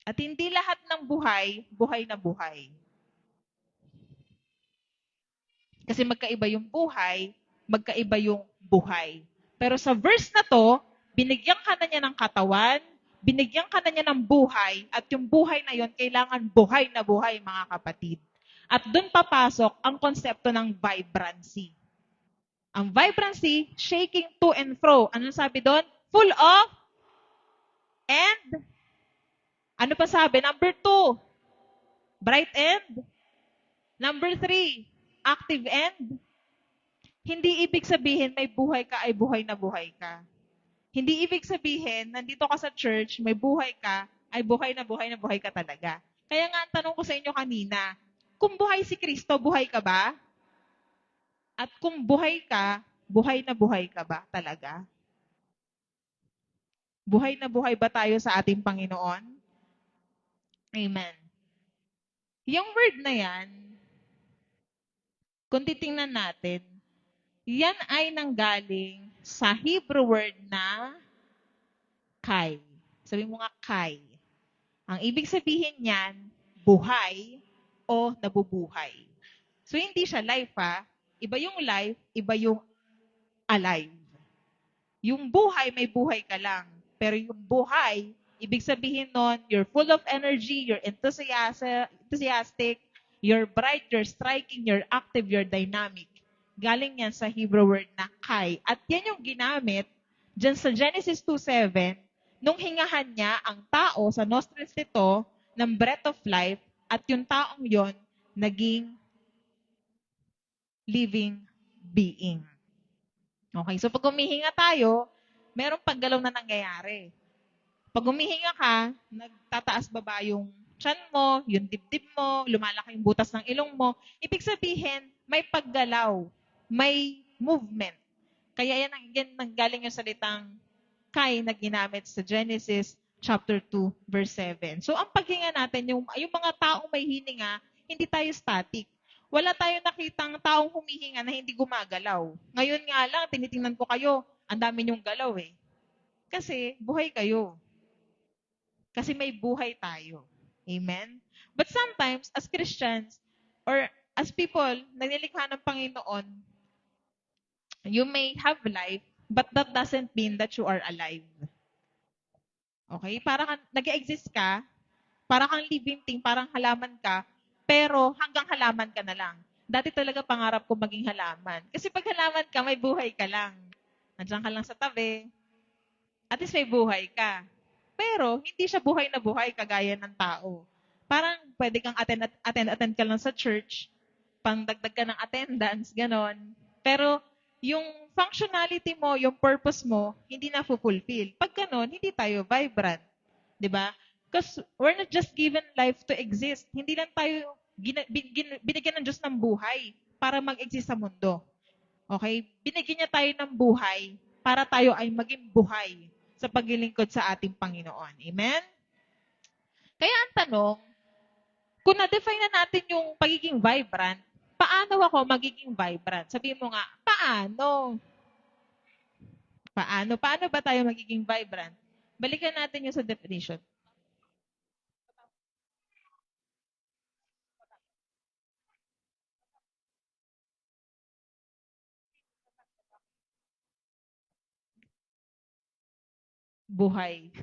At hindi lahat ng buhay, buhay na buhay. Kasi magkaiba yung buhay, magkaiba yung buhay. Pero sa verse na to, binigyan ka na niya ng katawan, binigyan ka na niya ng buhay, at yung buhay na yon kailangan buhay na buhay, mga kapatid. At doon papasok ang konsepto ng vibrancy. Ang vibrancy, shaking to and fro. Anong sabi doon? Full of and ano pa sabi? Number 2, bright and. Number 3, active and. Hindi ibig sabihin may buhay ka ay buhay na buhay ka. Hindi ibig sabihin, nandito ka sa church, may buhay ka, ay buhay na buhay ka talaga. Kaya nga, ang tanong ko sa inyo kanina, kung buhay si Kristo, buhay ka ba? At kung buhay ka ba talaga? Buhay na buhay ba tayo sa ating Panginoon? Amen. Yung word na yan, kung titingnan natin, yan ay nanggaling sa Hebrew word na kai. Sabi mo nga kai. Ang ibig sabihin niyan, buhay o nabubuhay. So hindi siya life ha. Iba yung life, iba yung alive. Yung buhay, may buhay ka lang. Pero yung buhay, ibig sabihin nun, you're full of energy, you're enthusiastic, you're bright, you're striking, you're active, you're dynamic. Galing yan sa Hebrew word na kai. At yan yung ginamit dyan sa Genesis 2:7, nung hingahan niya ang tao sa nostrils nito ng breath of life, at yung taong yon naging living being. Okay, so pag humihinga tayo, merong paggalaw na nangyayari. Pag humihinga ka, nagtataas baba yung tiyan mo, yung dibdib mo, lumalaki yung butas ng ilong mo. Ibig sabihin, may paggalaw, may movement. Kaya yan nanggaling yung salitang kai na ginamit sa Genesis chapter 2, verse 7. So ang paghinga natin, yung mga taong may hininga, hindi tayo static. Wala tayong nakitang taong humihinga na hindi gumagalaw. Ngayon nga lang, tinitingnan ko kayo, ang dami niyong galaw eh. Kasi buhay kayo. Kasi may buhay tayo. Amen? But sometimes, as Christians, or as people na nilikha ng Panginoon, you may have life, but that doesn't mean that you are alive. Okay? Para nag-exist ka, para kang living thing, parang halaman ka, pero hanggang halaman ka na lang. Dati talaga pangarap ko maging halaman. Kasi pag halaman ka, may buhay ka lang. Nandiyan ka lang sa tabi. At least may buhay ka. Pero hindi siya buhay na buhay kagaya ng tao. Parang pwede kang attend ka lang sa church, pangdagdag ka ng attendance, ganon. Pero yung functionality mo, yung purpose mo, hindi na fulfill. Pag ganon, hindi tayo vibrant. 'Di ba? Because we're not just given life to exist. Hindi lang tayo binigyan ng Diyos ng buhay para mag-exist sa mundo. Okay? Binigyan niya tayo ng buhay para tayo ay maging buhay sa paglilingkod sa ating Panginoon. Amen? Kaya ang tanong, kung na-define na natin yung pagiging vibrant, paano ako magiging vibrant? Sabihin mo nga, paano? Paano? Paano ba tayo magiging vibrant? Balikan natin yung sa definition. Buhay.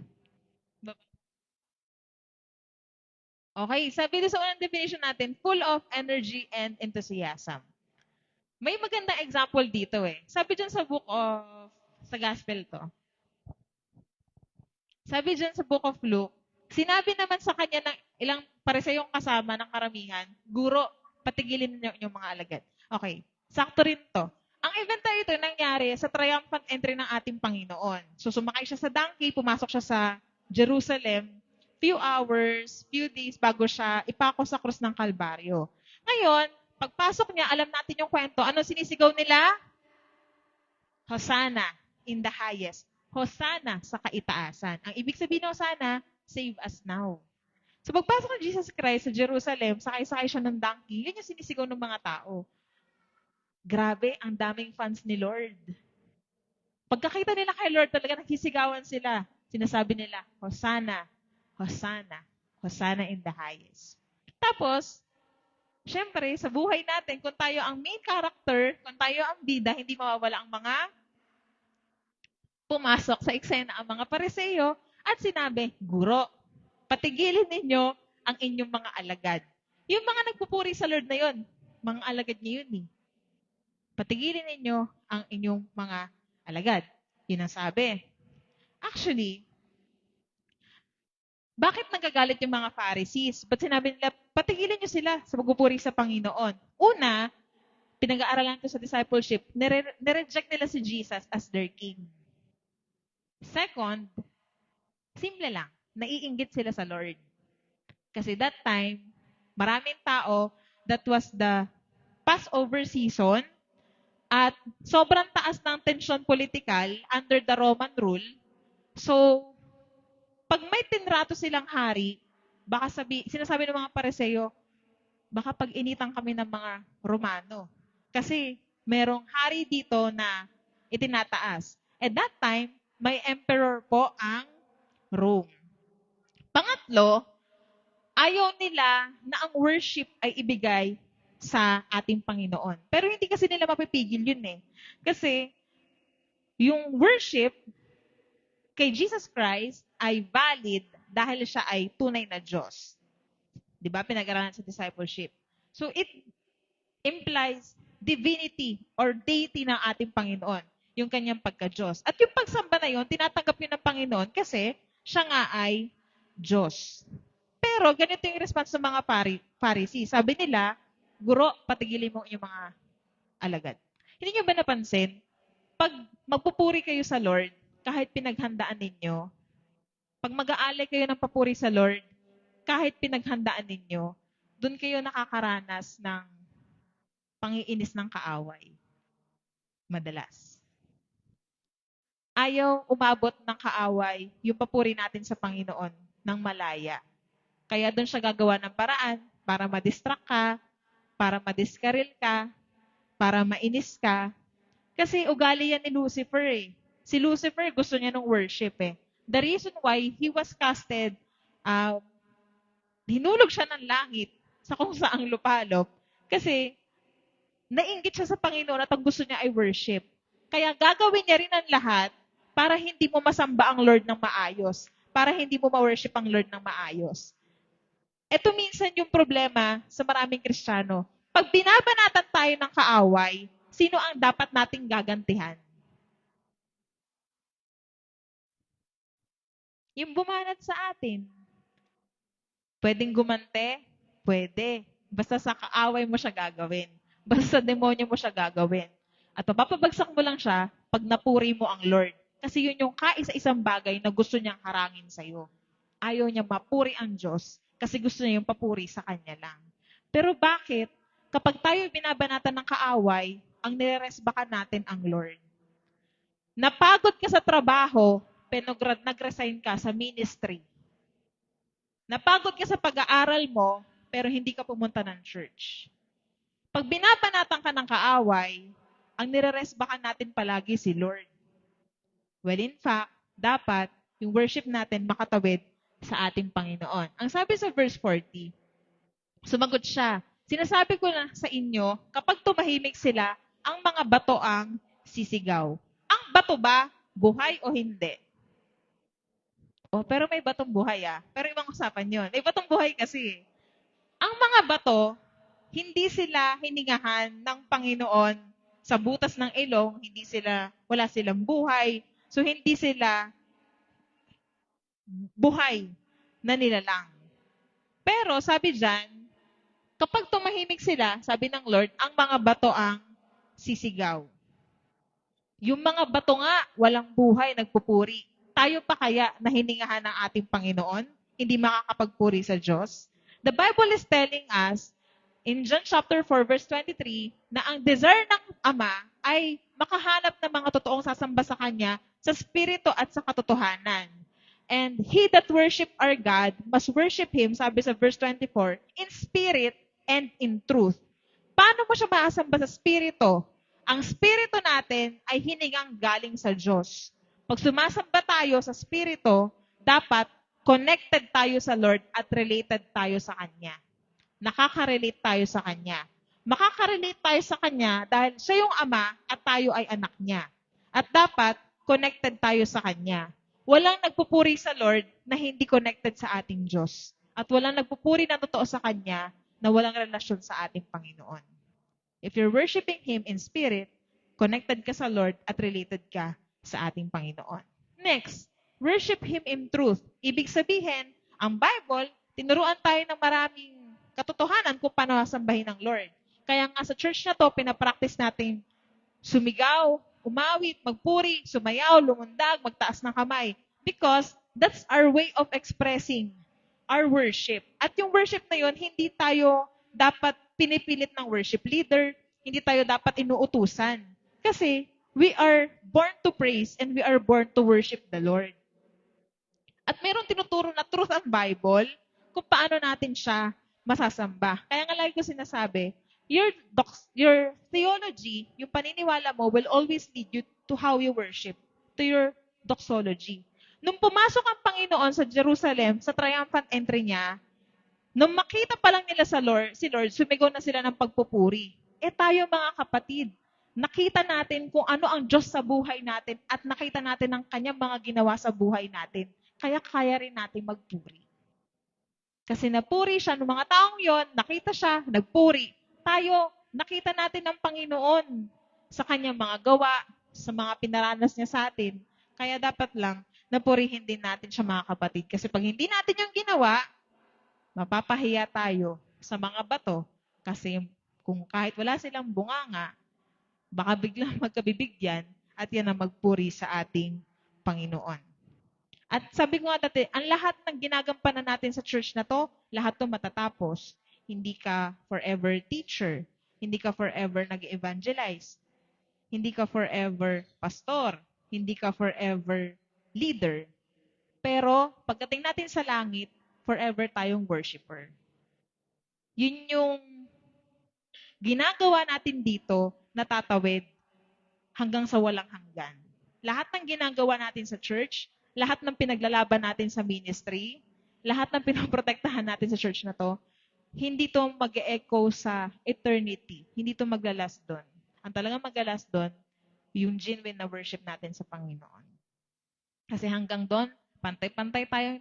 Okay, sabi doon sa unang definition natin, full of energy and enthusiasm. May magandang example dito eh. Sabi dyan sa sa gospel to. Sabi dyan sa book of Luke, sinabi naman sa kanya ng ilang pariseyong kasama ng karamihan, Guro, patigilin niyo yung mga alagad. Okay, sakto rin to. Ang event na ito nangyari sa triumphant entry ng ating Panginoon. So sumakay siya sa donkey, pumasok siya sa Jerusalem, few hours, few days bago siya ipako sa krus ng Kalbaryo. Ngayon, pagpasok niya, alam natin yung kwento. Ano sinisigaw nila? Hosanna in the highest. Hosanna sa kaitaasan. Ang ibig sabihin ng Hosanna, save us now. So pagpasok ng Jesus Christ sa Jerusalem, sakay-sakay siya ng donkey, yun yung sinisigaw ng mga tao. Grabe, ang daming fans ni Lord. Pagkakita nila kay Lord, talaga nagsisigawan sila. Sinasabi nila, Hosanna, Hosanna, Hosanna in the highest. Tapos, syempre, sa buhay natin, kung tayo ang main character, kung tayo ang bida, hindi mawawala ang mga pumasok sa eksena ang mga pariseyo at sinabi, Guro, patigilin ninyo ang inyong mga alagad. Yung mga nagpupuri sa Lord na yun, mga alagad niyo yun eh. Patigilin ninyo ang inyong mga alagad. Yun ang sabi. Actually, bakit nagagalit yung mga Pharisees? Ba't sinabi nila, patigilin nyo sila sa pagpupuri sa Panginoon? Una, pinag-aaralan ko sa discipleship, nireject nila si Jesus as their king. Second, simple lang, naiinggit sila sa Lord. Kasi that time, maraming tao, that was the Passover season, at sobrang taas ng tensyon political under the Roman rule. So, pag may tinrato silang hari, sinasabi ng mga Pariseo, baka pag-initan kami ng mga Romano. Kasi merong hari dito na itinataas. At that time, may emperor po ang Rome. Pangatlo, ayaw nila na ang worship ay ibigay sa ating Panginoon. Pero hindi kasi nila mapipigil yun eh. Kasi yung worship kay Jesus Christ ay valid dahil siya ay tunay na Diyos. Di ba? Pinag-aralan sa discipleship. So it implies divinity or deity ng ating Panginoon, yung kanyang pagka-Diyos. At yung pagsamba na yun, tinatanggap yun ng Panginoon kasi siya nga ay Diyos. Pero ganito yung response ng mga Pharisee. Sabi nila, Guro, patigilin mo yung mga alagad. Hindi nyo ba napansin? Pag magpupuri kayo sa Lord, kahit pinaghandaan ninyo, pag mag-aalay kayo ng papuri sa Lord, kahit pinaghandaan ninyo, doon kayo nakakaranas ng pangiinis ng kaaway. Madalas. Ayaw umabot ng kaaway yung papuri natin sa Panginoon ng malaya. Kaya doon siya gagawa ng paraan para madistract ka, para madiskaril ka, para mainis ka. Kasi ugali yan ni Lucifer eh. Si Lucifer gusto niya ng worship eh. The reason why he was casted, hinulog siya ng langit sa kung saang lupalop kasi nainggit siya sa Panginoon at ang gusto niya ay worship. Kaya gagawin niya rin ang lahat para hindi mo masamba ang Lord ng maayos, para hindi mo ma-worship ang Lord ng maayos. Ito minsan yung problema sa maraming Kristiyano. Pag binabanatan tayo ng kaaway, sino ang dapat nating gagantihan? Yung bumanat sa atin. Pwedeng gumante? Pwede. Basta sa kaaway mo siya gagawin. Basta sa demonyo mo siya gagawin. At mapapabagsak mo lang siya pag napuri mo ang Lord. Kasi yun yung kaisa-isang bagay na gusto niyang harangin sa'yo. Ayaw niya mapuri ang Diyos kasi gusto niya yung papuri sa Kanya lang. Pero bakit? Kapag tayo binabanatan ng kaaway, ang nireresbakan natin ang Lord. Napagod ka sa trabaho, pero nag-resign ka sa ministry. Napagod ka sa pag-aaral mo, pero hindi ka pumunta ng church. Pag binabanatan ka ng kaaway, ang nireresbakan natin palagi si Lord. Well, in fact, dapat yung worship natin makatawid sa ating Panginoon. Ang sabi sa verse 40, sumagot siya, sinasabi ko na sa inyo, kapag tumahimik sila, ang mga bato ang sisigaw. Ang bato ba, buhay o hindi? Oh, pero may batong buhay Pero ibang usapan yon. May batong buhay kasi. Ang mga bato, hindi sila hiningahan ng Panginoon sa butas ng ilong, wala silang buhay. So, hindi sila buhay na nilalang. Pero, sabi dyan, kapag tumahimik sila, sabi ng Lord, ang mga bato ang sisigaw. Yung mga bato nga, walang buhay, nagpupuri. Tayo pa kaya na hiningahan ng ating Panginoon, hindi makakapagpuri sa Diyos? The Bible is telling us, in John chapter 4, verse 23, na ang desire ng Ama ay makahanap ng mga totoong sasamba sa Kanya sa Espiritu at sa katotohanan. And he that worship our God must worship Him, sabi sa verse 24, in spirit and in truth. Paano mo siya maasamba sa Espiritu? Ang Espiritu natin ay hiningang galing sa Diyos. Pag sumasamba tayo sa Espiritu, dapat connected tayo sa Lord at related tayo sa Kanya. Nakaka-relate tayo sa Kanya. Makaka-relate tayo sa Kanya dahil siya yung Ama at tayo ay anak niya. At dapat connected tayo sa Kanya. Walang nagpupuri sa Lord na hindi connected sa ating Diyos. At walang nagpupuri na totoo sa Kanya na walang relasyon sa ating Panginoon. If you're worshiping Him in spirit, connected ka sa Lord at related ka sa ating Panginoon. Next, worship Him in truth. Ibig sabihin, ang Bible, tinuruan tayo ng maraming katotohanan kung paano sambahin ng Lord. Kaya nga sa church na to, pinapractice natin sumigaw, umawit, magpuri, sumayaw, lumundag, magtaas ng kamay. Because that's our way of expressing our worship. At yung worship na yun, hindi tayo dapat pinipilit ng worship leader, hindi tayo dapat inuutusan. Kasi we are born to praise and we are born to worship the Lord. At mayroong tinuturo na truth ang Bible kung paano natin siya masasamba. Kaya nga lagi ko sinasabi, your theology, yung paniniwala mo will always lead you to how you worship, to your doxology. Nung pumasok ang Panginoon sa Jerusalem, sa triumphant entry niya, nung makita pa lang nila si Lord, sumigaw na sila ng pagpupuri. Tayo mga kapatid, nakita natin kung ano ang Diyos sa buhay natin at nakita natin ang kanyang mga ginawa sa buhay natin. Kaya kaya rin natin magpuri. Kasi napuri siya ng mga taong yon, nakita siya, nagpuri. Tayo, nakita natin ang Panginoon sa kanyang mga gawa, sa mga pinaranas niya sa atin. Kaya dapat lang, napurihin din natin siya mga kapatid. Kasi pag hindi natin yung ginawa, mapapahiya tayo sa mga bato. Kasi kung kahit wala silang bunganga, baka biglang magkabibigyan at yan ang magpuri sa ating Panginoon. At sabi ko nga dati, ang lahat ng ginagampanan natin sa church na to, lahat to matatapos. Hindi ka forever teacher. Hindi ka forever nag-evangelize. Hindi ka forever pastor. Hindi ka forever leader. Pero pagdating natin sa langit, forever tayong worshiper. Yun yung ginagawa natin dito, natatawid hanggang sa walang hanggan. Lahat ng ginagawa natin sa church, lahat ng pinaglalaban natin sa ministry, lahat ng pinoprotektahan natin sa church na to, hindi to mag-echo sa eternity. Hindi to maglalast doon. Ang talagang maglalast doon, yung genuine na worship natin sa Panginoon. Kasi hanggang doon, pantay-pantay tayong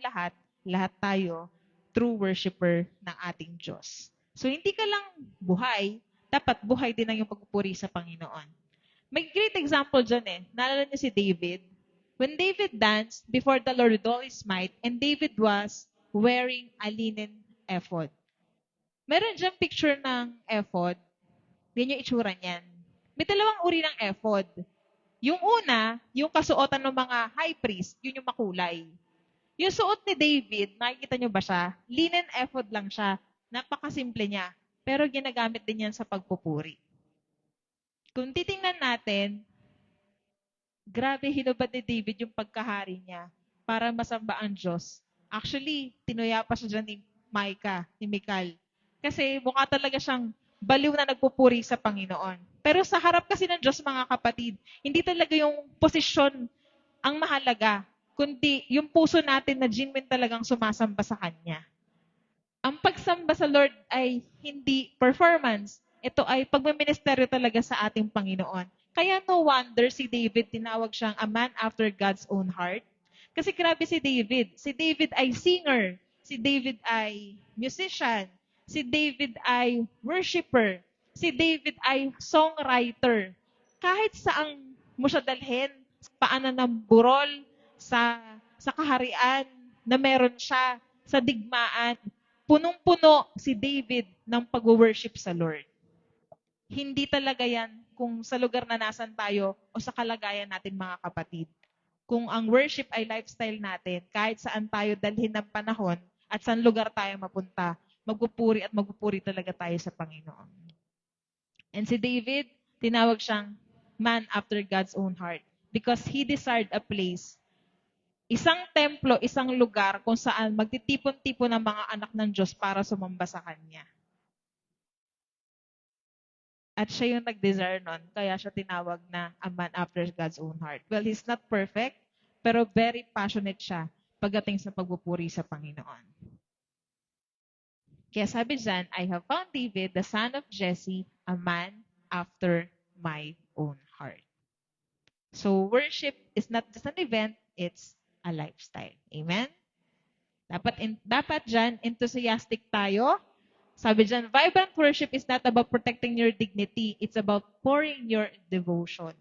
lahat tayo true worshiper ng ating Diyos. So hindi ka lang buhay, dapat buhay din ang iyong pagpupuri sa Panginoon. May great example dyan Naalala niyo si David? When David danced before the Lord with all his might, and David was wearing a linen ephod. Meron dyan picture ng ephod. Yan yung itsura niyan. May dalawang uri ng ephod. Yung una, yung kasuotan ng mga high priest, yun yung makulay. Yung suot ni David, nakikita niyo ba siya? Linen ephod lang siya. Napakasimple niya. Pero ginagamit din yan sa pagpupuri. Kung titingnan natin, grabe hinubad ni David yung pagkahari niya para masamba ang Diyos. Actually, tinuya pa siya dyan ni Michal. Kasi mukha talaga siyang baliw na nagpupuri sa Panginoon. Pero sa harap kasi ng Diyos, mga kapatid, hindi talaga yung posisyon ang mahalaga, kundi yung puso natin na genuine talagang sumasamba sa Kanya. Ang pagsamba sa Lord ay hindi performance. Ito ay pagmaministeryo talaga sa ating Panginoon. Kaya no wonder si David tinawag siyang a man after God's own heart. Kasi grabe si David. Si David ay singer. Si David ay musician. Si David ay worshiper. Si David ay songwriter. Kahit saang mo siya dalhin, sa paanan ng burol, sa kaharian na meron siya, sa digmaan, punong-puno si David ng pag-worship sa Lord. Hindi talaga yan kung sa lugar na nasan tayo o sa kalagayan natin mga kapatid. Kung ang worship ay lifestyle natin, kahit saan tayo dalhin ng panahon at saan lugar tayo mapunta, magpupuri talaga tayo sa Panginoon. And si David, tinawag siyang man after God's own heart because he desired a place, isang templo, isang lugar kung saan magtitipon-tipon ng mga anak ng Diyos para sumamba sa Kanya. At siya yung nag-desire nun, kaya siya tinawag na a man after God's own heart. Well, he's not perfect, pero very passionate siya pagdating sa pagpupuri sa Panginoon. Kaya sabi dyan, I have found David, the son of Jesse, a man after my own heart. So worship is not just an event, it's a lifestyle. Amen? Dapat dyan, enthusiastic tayo. Sabi dyan, vibrant worship is not about protecting your dignity. It's about pouring your devotion.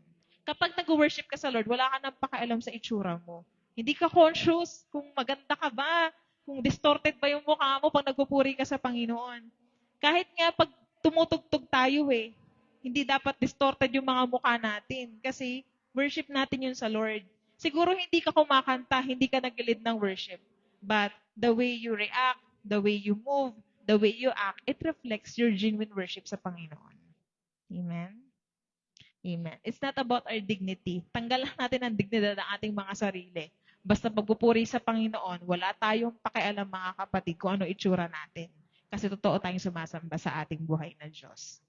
Kapag nag-worship ka sa Lord, wala ka nang pakialam sa itsura mo. Hindi ka conscious kung maganda ka ba, kung distorted ba yung mukha mo pag nagpupuri ka sa Panginoon. Kahit nga pag tumutugtog tayo hindi dapat distorted yung mga mukha natin. Kasi worship natin yun sa Lord. Siguro hindi ka kumakanta, hindi ka nag-lead ng worship. But the way you react, the way you move, the way you act, it reflects your genuine worship sa Panginoon. Amen? Amen. It's not about our dignity. Tanggalan natin ang dignidad ng ating mga sarili Basta pagpupuri sa Panginoon, wala tayong pakialam mga kapatid kung ano itsura natin. Kasi totoo tayong sumasamba sa ating buhay na Diyos.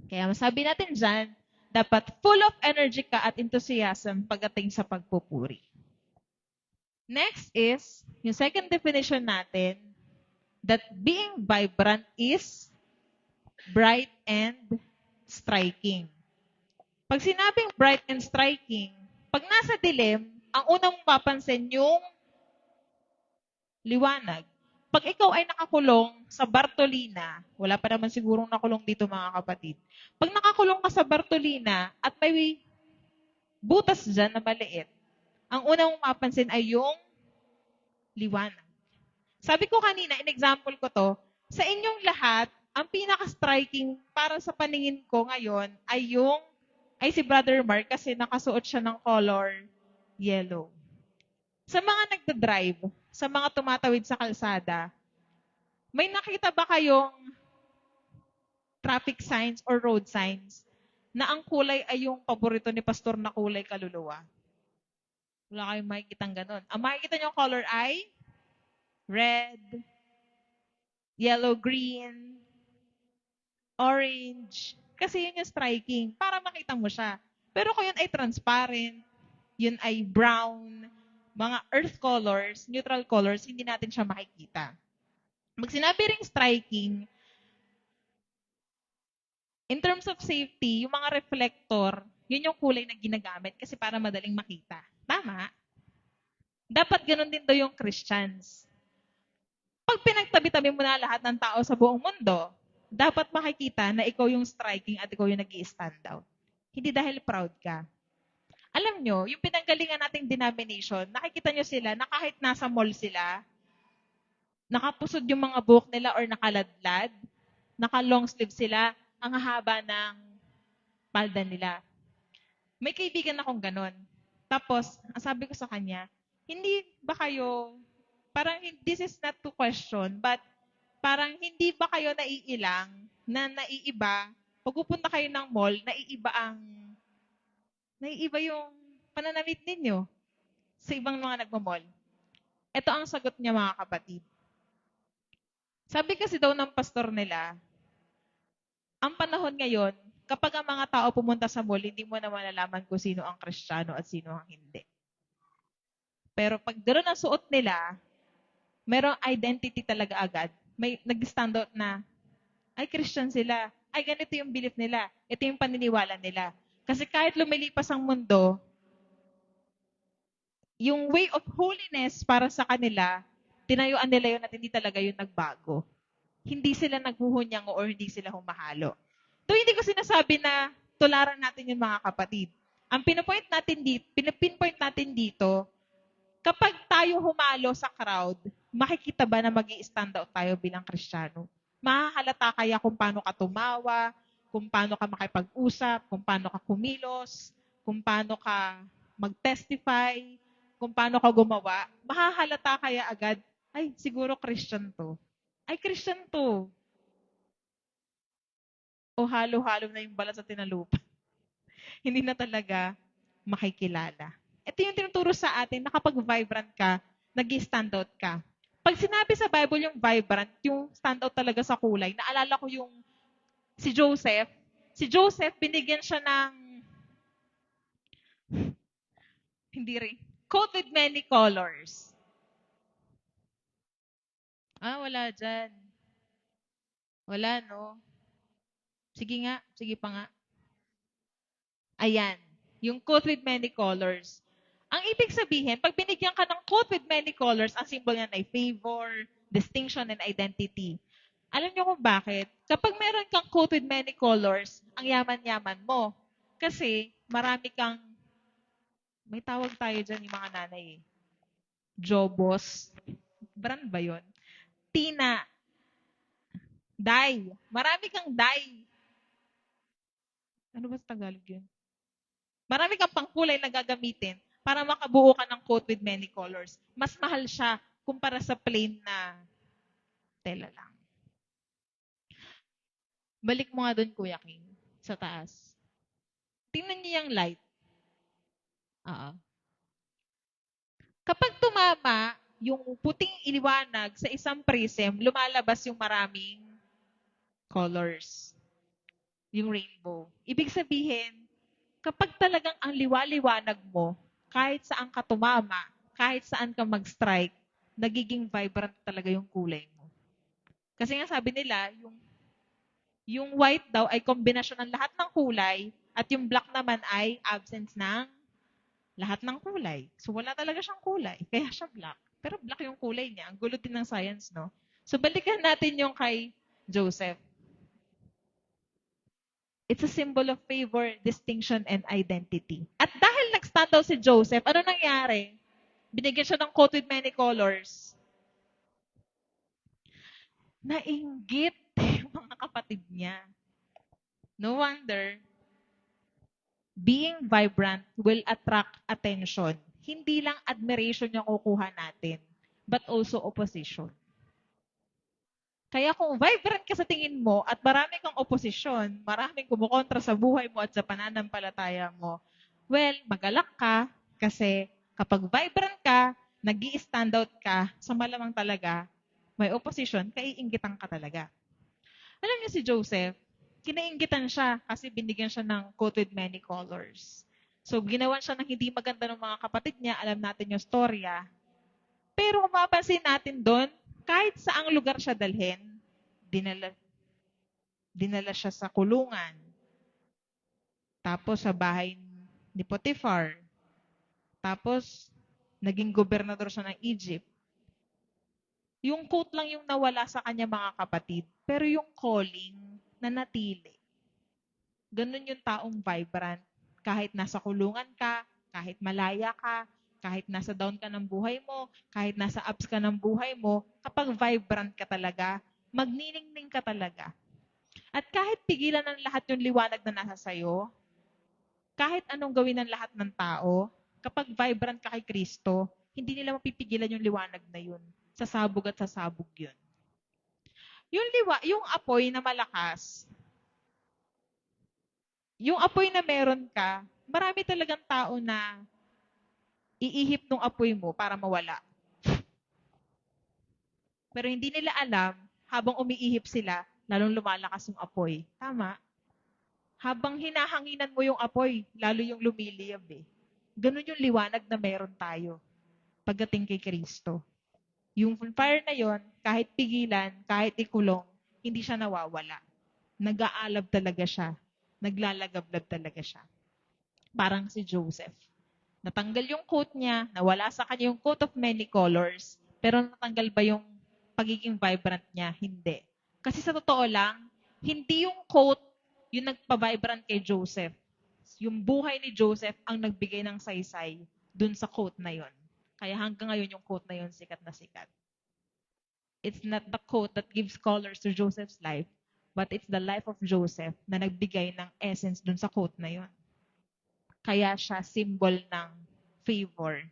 Kaya masabi natin dyan, dapat full of energy ka at enthusiasm pagdating sa pagpupuri. Next is, yung second definition natin, that being vibrant is bright and striking. Pag sinabing bright and striking, pag nasa dilim, ang unang mong papansin yung liwanag. Pag ikaw ay nakakulong sa Bartolina, wala pa naman sigurong nakulong dito mga kapatid. Pag nakakulong ka sa Bartolina at may butas dyan na maliit, ang unang mong mapansin ay yung liwanag. Sabi ko kanina, in-example ko to, sa inyong lahat, ang pinaka-striking para sa paningin ko ngayon ay si Brother Mark kasi nakasuot siya ng color yellow. Sa mga nagda-drive, sa mga tumatawid sa kalsada, may nakita ba kayong traffic signs or road signs na ang kulay ay yung paborito ni pastor na kulay kaluluwa? Wala kayong makikitang ganun. Ang makikita niyo color ay red, yellow, green, orange. Kasi yun yung striking para makita mo siya. Pero kung yun ay transparent, yun ay brown, mga earth colors, neutral colors, hindi natin siya makikita. Pag sinabi ring striking, in terms of safety, yung mga reflector, yun yung kulay na ginagamit kasi para madaling makita. Tama? Dapat ganun din daw yung Christians. Pag pinagtabi-tabi mo na lahat ng tao sa buong mundo, dapat makikita na ikaw yung striking at ikaw yung nag-i-stand out. Hindi dahil proud ka. Alam nyo, yung pinanggalingan nating denomination, nakikita nyo sila na kahit nasa mall sila, nakapusod yung mga buhok nila or nakaladlad, naka-long sleeve sila, ang haba ng palda nila. May kaibigan akong ganon. Tapos, ang sabi ko sa kanya, hindi ba kayo, parang this is not to question, but parang hindi ba kayo naiilang na naiiba, pag pupunta kayo ng mall, naiiba yung pananamit ninyo sa ibang mga nagmamall. Ito ang sagot niya mga kapatid. Sabi kasi daw ng pastor nila, ang panahon ngayon, kapag ang mga tao pumunta sa mall, hindi mo na malalaman kung sino ang Kristiyano at sino ang hindi. Pero pag doon ang suot nila, merong identity talaga agad. May nag-stand out na, ay Christian sila. Ay ganito yung belief nila. Ito yung paniniwala nila. Kasi kahit lumilipas ang mundo, yung way of holiness para sa kanila, tinayuan nila yun at hindi talaga yun nagbago. Hindi sila naghuhunyang or hindi sila humahalo. To hindi ko sinasabi na tularan natin yung mga kapatid. Ang pinipinpoint natin dito, kapag tayo humalo sa crowd, makikita ba na mag-i-stand out tayo bilang Kristiyano? Mahahalata kaya kung paano ka tumawa, kung paano ka makipag-usap, kung paano ka kumilos, kung paano ka mag-testify, kung paano ka gumawa. Mahahalata kaya agad, ay, siguro Christian to. Ay, Christian to. O halo-halo na yung balat sa tinalupa. Hindi na talaga makikilala. Ito yung tinuturo sa atin na kapag vibrant ka, nag-stand out ka. Pag sinabi sa Bible yung vibrant, yung stand out talaga sa kulay, naalala ko yung si Joseph. Si Joseph, binigyan siya ng, hindi rin, coat with many colors. Wala dyan. Wala, no? Sige pa nga. Ayan, yung coat with many colors. Ang ibig sabihin, pag binigyan ka ng coat with many colors, ang symbol niyan ay favor, distinction, and identity. Alam niyo kung bakit? Kapag meron kang coat with many colors, ang yaman-yaman mo. Kasi marami kang, may tawag tayo dyan yung mga nanay eh. Jobos. Brand ba yun? Tina. Dye. Marami kang dye. Ano ba sa Tagalog yun? Marami kang pangkulay na gagamitin para makabuo ka ng coat with many colors. Mas mahal siya kumpara sa plain na tela lang. Balik mo nga doon, Kuya King, sa taas. Tingnan niyo yung light. Oo. Kapag tumama yung puting iliwanag sa isang prism, lumalabas yung maraming colors, yung rainbow. Ibig sabihin, kapag talagang ang liwaliwanag mo, kahit saan ka tumama, kahit saan ka mag-strike, nagiging vibrant talaga yung kulay mo. Kasi nga sabi nila, yung white daw ay kombinasyon ng lahat ng kulay at yung black naman ay absence ng lahat ng kulay. So wala talaga siyang kulay, kaya siya black. Pero black yung kulay niya. Ang gulo din ng science, no? So balikan natin yung kay Joseph. It's a symbol of favor, distinction, and identity. At dahil nag-stand out si Joseph, ano nangyari? Binigyan siya ng coat with many colors. Nainggit yung mga kapatid niya. No wonder, being vibrant will attract attention. Hindi lang admiration yung kukuha natin, but also opposition. Kaya kung vibrant ka sa tingin mo at marami kang oposisyon, maraming kumukontra sa buhay mo at sa pananampalataya mo, well, magalak ka kasi kapag vibrant ka, nag stand out ka, sa malamang talaga, may opposition, kaiinggitan ka talaga. Alam niyo si Joseph, kinainggitan siya kasi binigyan siya ng coat with many colors. So, ginawan siya ng hindi maganda ng mga kapatid niya, alam natin yung storya. Pero kung mapapansin natin doon, kahit saang lugar siya dalhin, dinala siya sa kulungan. Tapos sa bahay ni Potiphar. Tapos, naging gobernador siya ng Egypt. Yung coat lang yung nawala sa kanya mga kapatid. Pero yung calling, nanatili. Ganun yung taong vibrant. Kahit nasa kulungan ka, kahit malaya ka, kahit nasa down ka ng buhay mo, kahit nasa ups ka ng buhay mo, kapag vibrant ka talaga, magniningning ka talaga. At kahit pigilan ng lahat yung liwanag na nasa sayo, kahit anong gawin ng lahat ng tao, kapag vibrant ka kay Kristo, hindi nila mapipigilan yung liwanag na yun. Sasabog at sasabog yun. Yung apoy na malakas, yung apoy na meron ka, marami talagang tao na iihip ng apoy mo para mawala. Pero hindi nila alam, habang umiihip sila, lalong lumalakas yung apoy. Tama? Habang hinahanginan mo yung apoy, lalo yung lumiliyab eh. Ganun yung liwanag na meron tayo pagdating kay Kristo. Yung fire na yon, kahit pigilan, kahit ikulong, hindi siya nawawala. Nag-aalab talaga siya. Naglalagablab talaga siya. Parang si Joseph. Natanggal yung coat niya, nawala sa kanya yung coat of many colors, pero natanggal ba yung pagiging vibrant niya? Hindi. Kasi sa totoo lang, hindi yung coat yung nagpa-vibrant kay Joseph. Yung buhay ni Joseph ang nagbigay ng saysay dun sa coat na yon. Kaya hanggang ngayon yung coat na yon sikat na sikat. It's not the coat that gives colors to Joseph's life, but it's the life of Joseph na nagbigay ng essence dun sa coat na yon. Kaya siya symbol ng favor,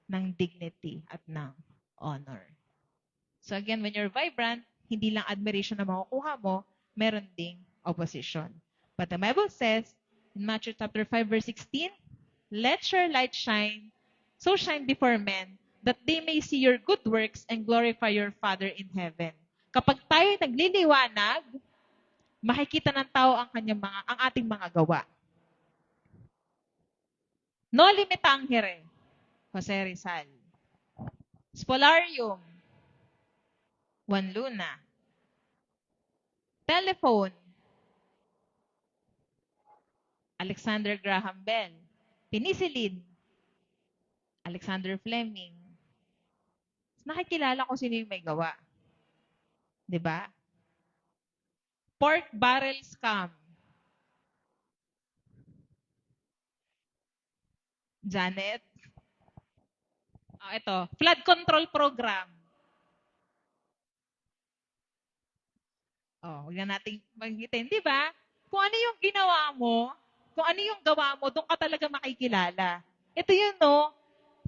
ng dignity, at ng honor. So again, when you're vibrant, hindi lang admiration na makukuha mo, meron ding opposition. But the Bible says, in Matthew chapter 5, verse 16, let your light shine, so shine before men, that they may see your good works and glorify your Father in heaven. Kapag tayo nagliliwanag, makikita ng tao ang ating mga gawa. No limitangere, Jose Rizal. Spolarium, Juan Luna. Telephone, Alexander Graham Bell. Penicillin, Alexander Fleming. Nakikilala ko sino yung may gawa. 'Di ba? Pork barrel scam. Janet. Ito, flood control program. Huwag na nating magitin, 'di ba? Kung ano yung ginawa mo, kung ano yung gawa mo, doon ka talaga makikilala. Ito yun, no?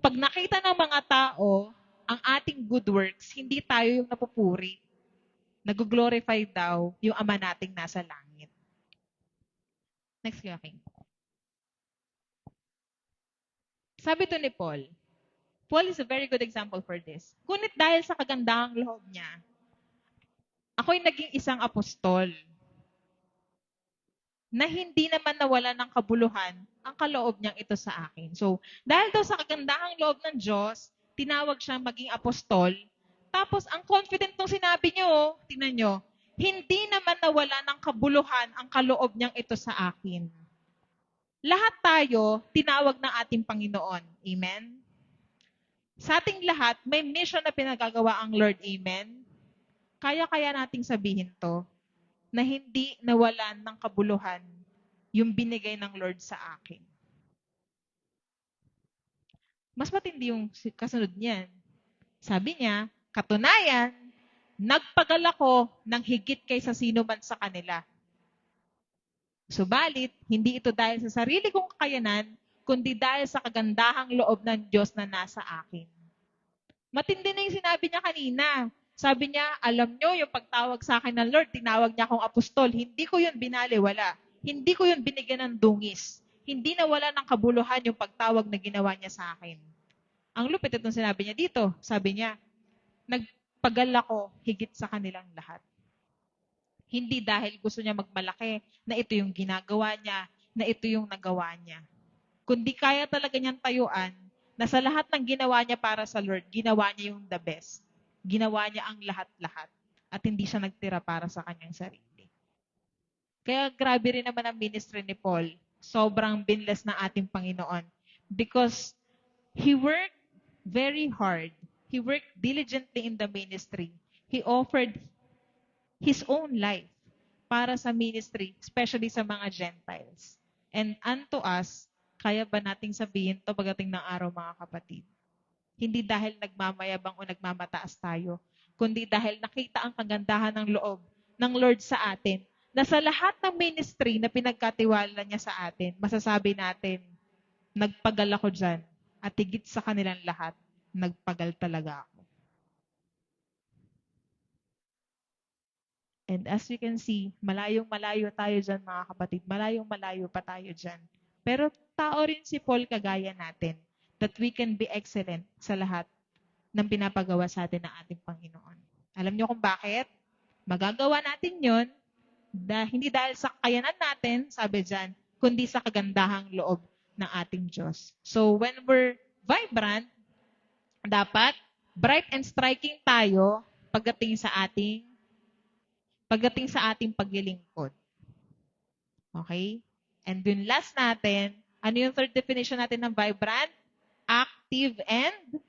Pag nakita ng mga tao ang ating good works, hindi tayo yung napupuri. Nag-glorify daw yung Ama nating nasa langit. Next, Joaquin. Sabi to ni Paul, Paul is a very good example for this. Ngunit dahil sa kagandahang loob niya, ako'y naging isang apostol na hindi naman nawala ng kabuluhan ang kaloob niyang ito sa akin. So, dahil daw sa kagandahang loob ng Diyos, tinawag siyang maging apostol. Tapos, ang confident nung sinabi niyo, tingnan niyo, hindi naman nawala ng kabuluhan ang kaloob niyang ito sa akin. Lahat tayo, tinawag ng ating Panginoon. Amen? Sa ating lahat, may mission na pinagagawa ang Lord. Amen? Kaya nating sabihin to, na hindi nawalan ng kabuluhan yung binigay ng Lord sa akin. Mas matindi yung kasunod niyan. Sabi niya, katunayan, nagpagal ako ng higit kaysa sino man sa kanila. Subalit, hindi ito dahil sa sarili kong kakayanan, kundi dahil sa kagandahang loob ng Diyos na nasa akin. Matindi na yung sinabi niya kanina. Sabi niya, alam nyo, yung pagtawag sa akin ng Lord, tinawag niya akong apostol. Hindi ko yun binaliwala. Hindi ko yun binigyan ng dungis. Hindi nawala ng kabuluhan yung pagtawag na ginawa niya sa akin. Ang lupit itong sinabi niya dito. Sabi niya, nagpagal ako higit sa kanilang lahat. Hindi dahil gusto niya magmalaki na ito yung ginagawa niya, na ito yung nagawa niya. Kundi kaya talaga niyang tayuan na sa lahat ng ginawa niya para sa Lord, ginawa niya yung the best. Ginawa niya ang lahat-lahat at hindi siya nagtira para sa kanyang sarili. Kaya grabe rin naman ang ministry ni Paul. Sobrang binless na ating Panginoon because he worked very hard. He worked diligently in the ministry. He offered his own life para sa ministry, especially sa mga Gentiles. And unto us, kaya ba nating sabihin to pagdating ng araw, mga kapatid? Hindi dahil nagmamayabang o nagmamataas tayo, kundi dahil nakita ang kagandahan ng loob ng Lord sa atin, na sa lahat ng ministry na pinagkatiwala niya sa atin, masasabi natin, nagpagal ako dyan, at higit sa kanilang lahat, nagpagal talaga ako. And as we can see, malayong-malayo tayo dyan, mga kapatid. Malayong-malayo pa tayo dyan. Pero tao rin si Paul kagaya natin, that we can be excellent sa lahat ng pinapagawa sa atin ng ating Panginoon. Alam niyo kung bakit? Magagawa natin yon hindi dahil sa kakayanan natin, sabi dyan, kundi sa kagandahang loob ng ating Diyos. So when we're vibrant, dapat bright and striking tayo pagdating sa ating paglilingkod. Okay? And yung last natin, ano yung third definition natin ng vibrant? Active and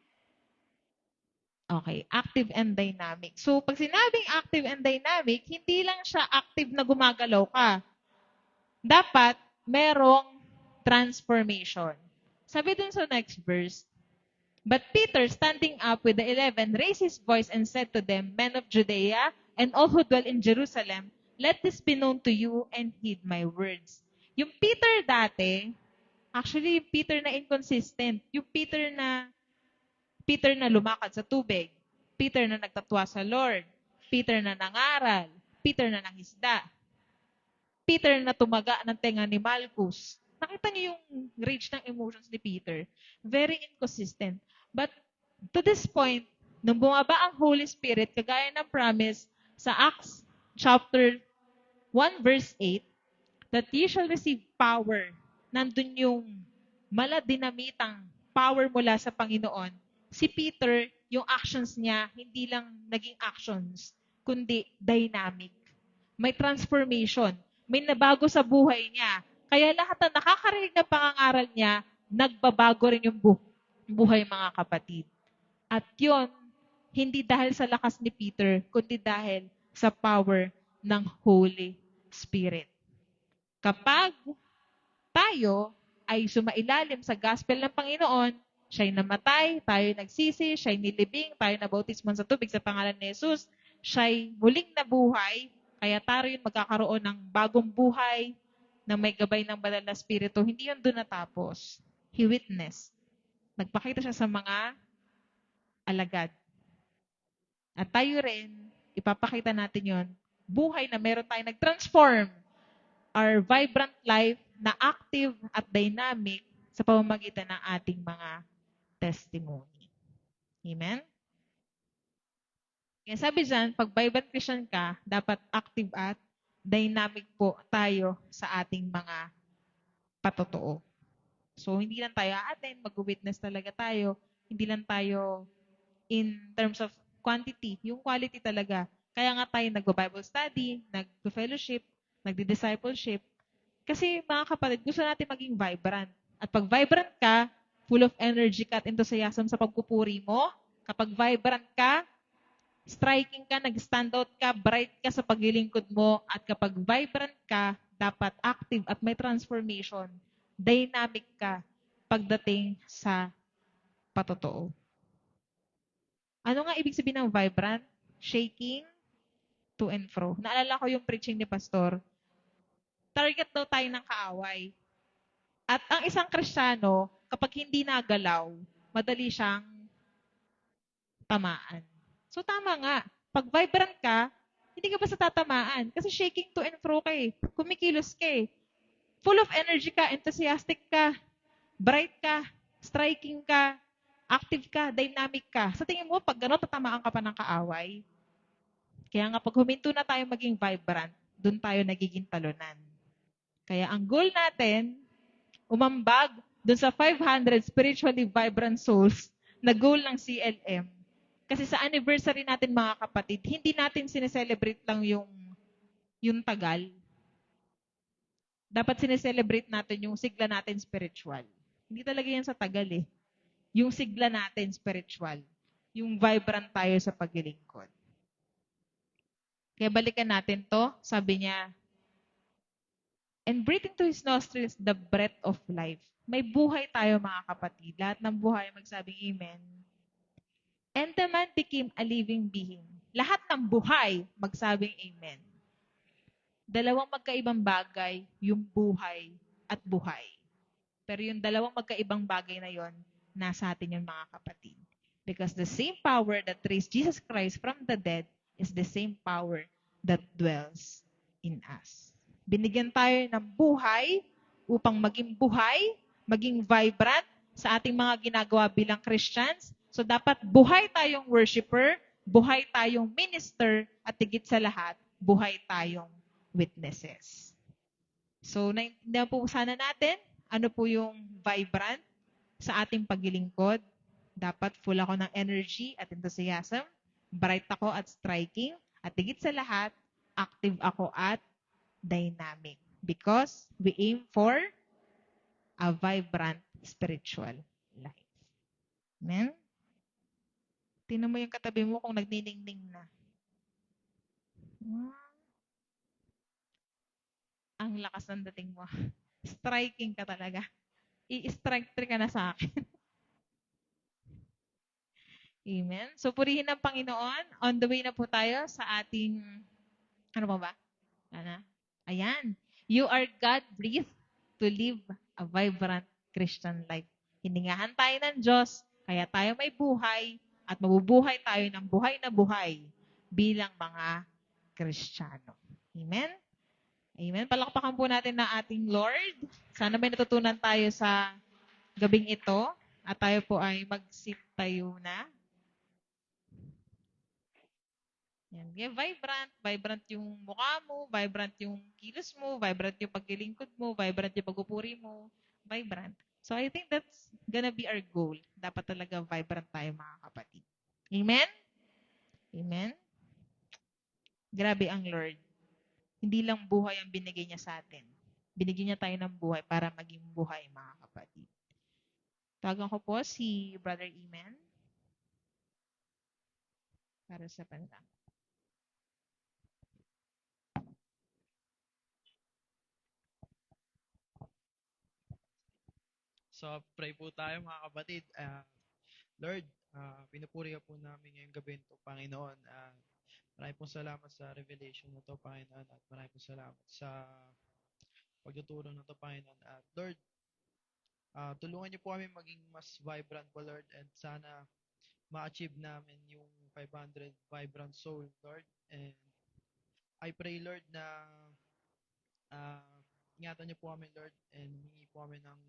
dynamic. So, pag sinabing active and dynamic, hindi lang siya active na gumagalaw ka. Dapat, merong transformation. Sabi dun sa next verse, but Peter, standing up with the 11, raised his voice and said to them, men of Judea, and all who dwell in Jerusalem, let this be known to you and heed my words. Yung Peter dati, actually, yung Peter na inconsistent. Yung Peter na lumakad sa tubig. Peter na nagtatwa sa Lord. Peter na nangaral. Peter na nangisda. Peter na tumaga ng tenga ni Malchus. Nakita niyo yung range ng emotions ni Peter. Very inconsistent. But to this point, nung bumaba ang Holy Spirit, kagaya ng promise sa Acts chapter 1 verse 8, that ye shall receive power. Nandun yung maladinamitang power mula sa Panginoon. Si Peter, yung actions niya, hindi lang naging actions, kundi dynamic. May transformation. May nabago sa buhay niya. Kaya lahat na nakakarinig ng pangangaral niya, nagbabago rin yung buhay, mga kapatid. At yun, hindi dahil sa lakas ni Peter, kundi dahil sa power ng Holy Spirit. Kapag tayo ay sumailalim sa gospel ng Panginoon, siya'y namatay, tayo nagsisi, siya'y nilibing, tayo nabautismo sa tubig sa pangalan ni Jesus, siya'y muling nabuhay, kaya tayo yung magkakaroon ng bagong buhay na may gabay ng banal na spirito. Hindi yun doon natapos. He witnessed. Nagpakita siya sa mga alagad. At tayo rin, ipapakita natin yon, buhay na meron tayong nag-transform our vibrant life na active at dynamic sa pamamagitan ng ating mga testimony. Amen? Kaya sabi dyan, pag vibrant Christian ka, dapat active at dynamic po tayo sa ating mga patotoo. So, hindi lang tayo attend, mag-witness talaga tayo. Hindi lang tayo in terms of quantity, yung quality talaga. Kaya nga tayo nag-Bible study, nag-fellowship, nagdi-discipleship. Kasi mga kapatid, gusto natin maging vibrant. At pag vibrant ka, full of energy ka at enthusiasm sa pagpupuri mo, kapag vibrant ka, striking ka, nag-stand out ka, bright ka sa paglilingkod mo, at kapag vibrant ka, dapat active at may transformation, dynamic ka pagdating sa patotoo. Ano nga ibig sabihin ng vibrant? Shaking to and fro. Naalala ko yung preaching ni Pastor, target daw tayo ng kaaway. At ang isang Kristiyano, kapag hindi nagalaw, madali siyang tamaan. So tama nga. Pag vibrant ka, hindi ka basta tatamaan. Kasi shaking to and fro ka eh. Kumikilos ka eh. Full of energy ka, enthusiastic ka, bright ka, striking ka, active ka, dynamic ka. Sa tingin mo, pag gano'n, tatamaan ka pa ng kaaway. Kaya nga, pag huminto na tayo maging vibrant, doon tayo nagiging talunan. Kaya ang goal natin, umambag doon sa 500 spiritually vibrant souls na goal ng CLM. Kasi sa anniversary natin mga kapatid, hindi natin sineselebrate lang yung tagal. Dapat sineselebrate natin yung sigla natin spiritual. Hindi talaga yan sa tagal eh. Yung sigla natin spiritual. Yung vibrant tayo sa paglilingkod. Kaya balikan natin to. Sabi niya, and breathe into His nostrils the breath of life. May buhay tayo mga kapatid. Lahat ng buhay magsabing amen. And the man became a living being. Lahat ng buhay magsabing amen. Dalawang magkaibang bagay, yung buhay at buhay. Pero yung dalawang magkaibang bagay na yon, nasa atin yung mga kapatid. Because the same power that raised Jesus Christ from the dead is the same power that dwells in us. Binigyan tayo ng buhay upang maging buhay, maging vibrant sa ating mga ginagawa bilang Christians. So dapat buhay tayong worshiper, buhay tayong minister, at higit sa lahat, buhay tayong witnesses. So, naintindihan po sana natin ano po yung vibrant sa ating paglilingkod. Dapat full ako ng energy at enthusiasm, bright ako at striking, at higit sa lahat, active ako at dynamic. Because we aim for a vibrant spiritual life. Amen? Tingnan mo yung katabi mo kung nagniningning na. Ang lakas ng dating mo. Striking ka talaga. I-strike three ka na sa akin. Amen. So, purihin ng Panginoon. On the way na po tayo sa ating, ano pa ba? Ano? Ayan. You are God-breathed to live a vibrant Christian life. Hiningahan tayo ng Diyos, kaya tayo may buhay, at mabubuhay tayo ng buhay na buhay bilang mga Kristiyano. Amen? Amen. Palakpakan po natin na ating Lord. Sana may natutunan tayo sa gabing ito at tayo po ay mag-sit tayo na. Yan. Yeah, vibrant. Vibrant yung mukha mo, vibrant yung kilos mo, vibrant yung paglilingkod mo, vibrant yung pagpupuri mo, vibrant. So I think that's gonna be our goal. Dapat talaga vibrant tayo mga kapatid. Amen? Amen? Grabe ang Lord. Hindi lang buhay ang binigay niya sa atin. Binigyan niya tayo ng buhay para maging buhay mga kapatid. Tawagan ko po si Brother Iman para sa pantang. So, pray po tayo mga kapatid. Lord, pinupuri ka po namin ngayong gabi ito, Panginoon. Maraming pong salamat sa revelation na ito, Panginoon. At maraming pong salamat sa pagtuturo na ito, Panginoon. At Lord, tulungan niyo po kami maging mas vibrant po, Lord. And sana ma-achieve namin yung 500 vibrant soul, Lord. And I pray, Lord, na ingatan niyo po kami, Lord. And humingi po kami ng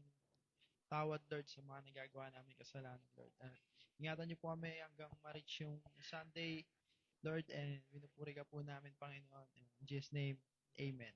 tawad, Lord, sa mga nagagawa namin kasalanan, Lord. Ingatan niyo po kami hanggang ma-reach yung Sunday, Lord, and pinupuri ka po namin, Panginoon. In Jesus' name, Amen.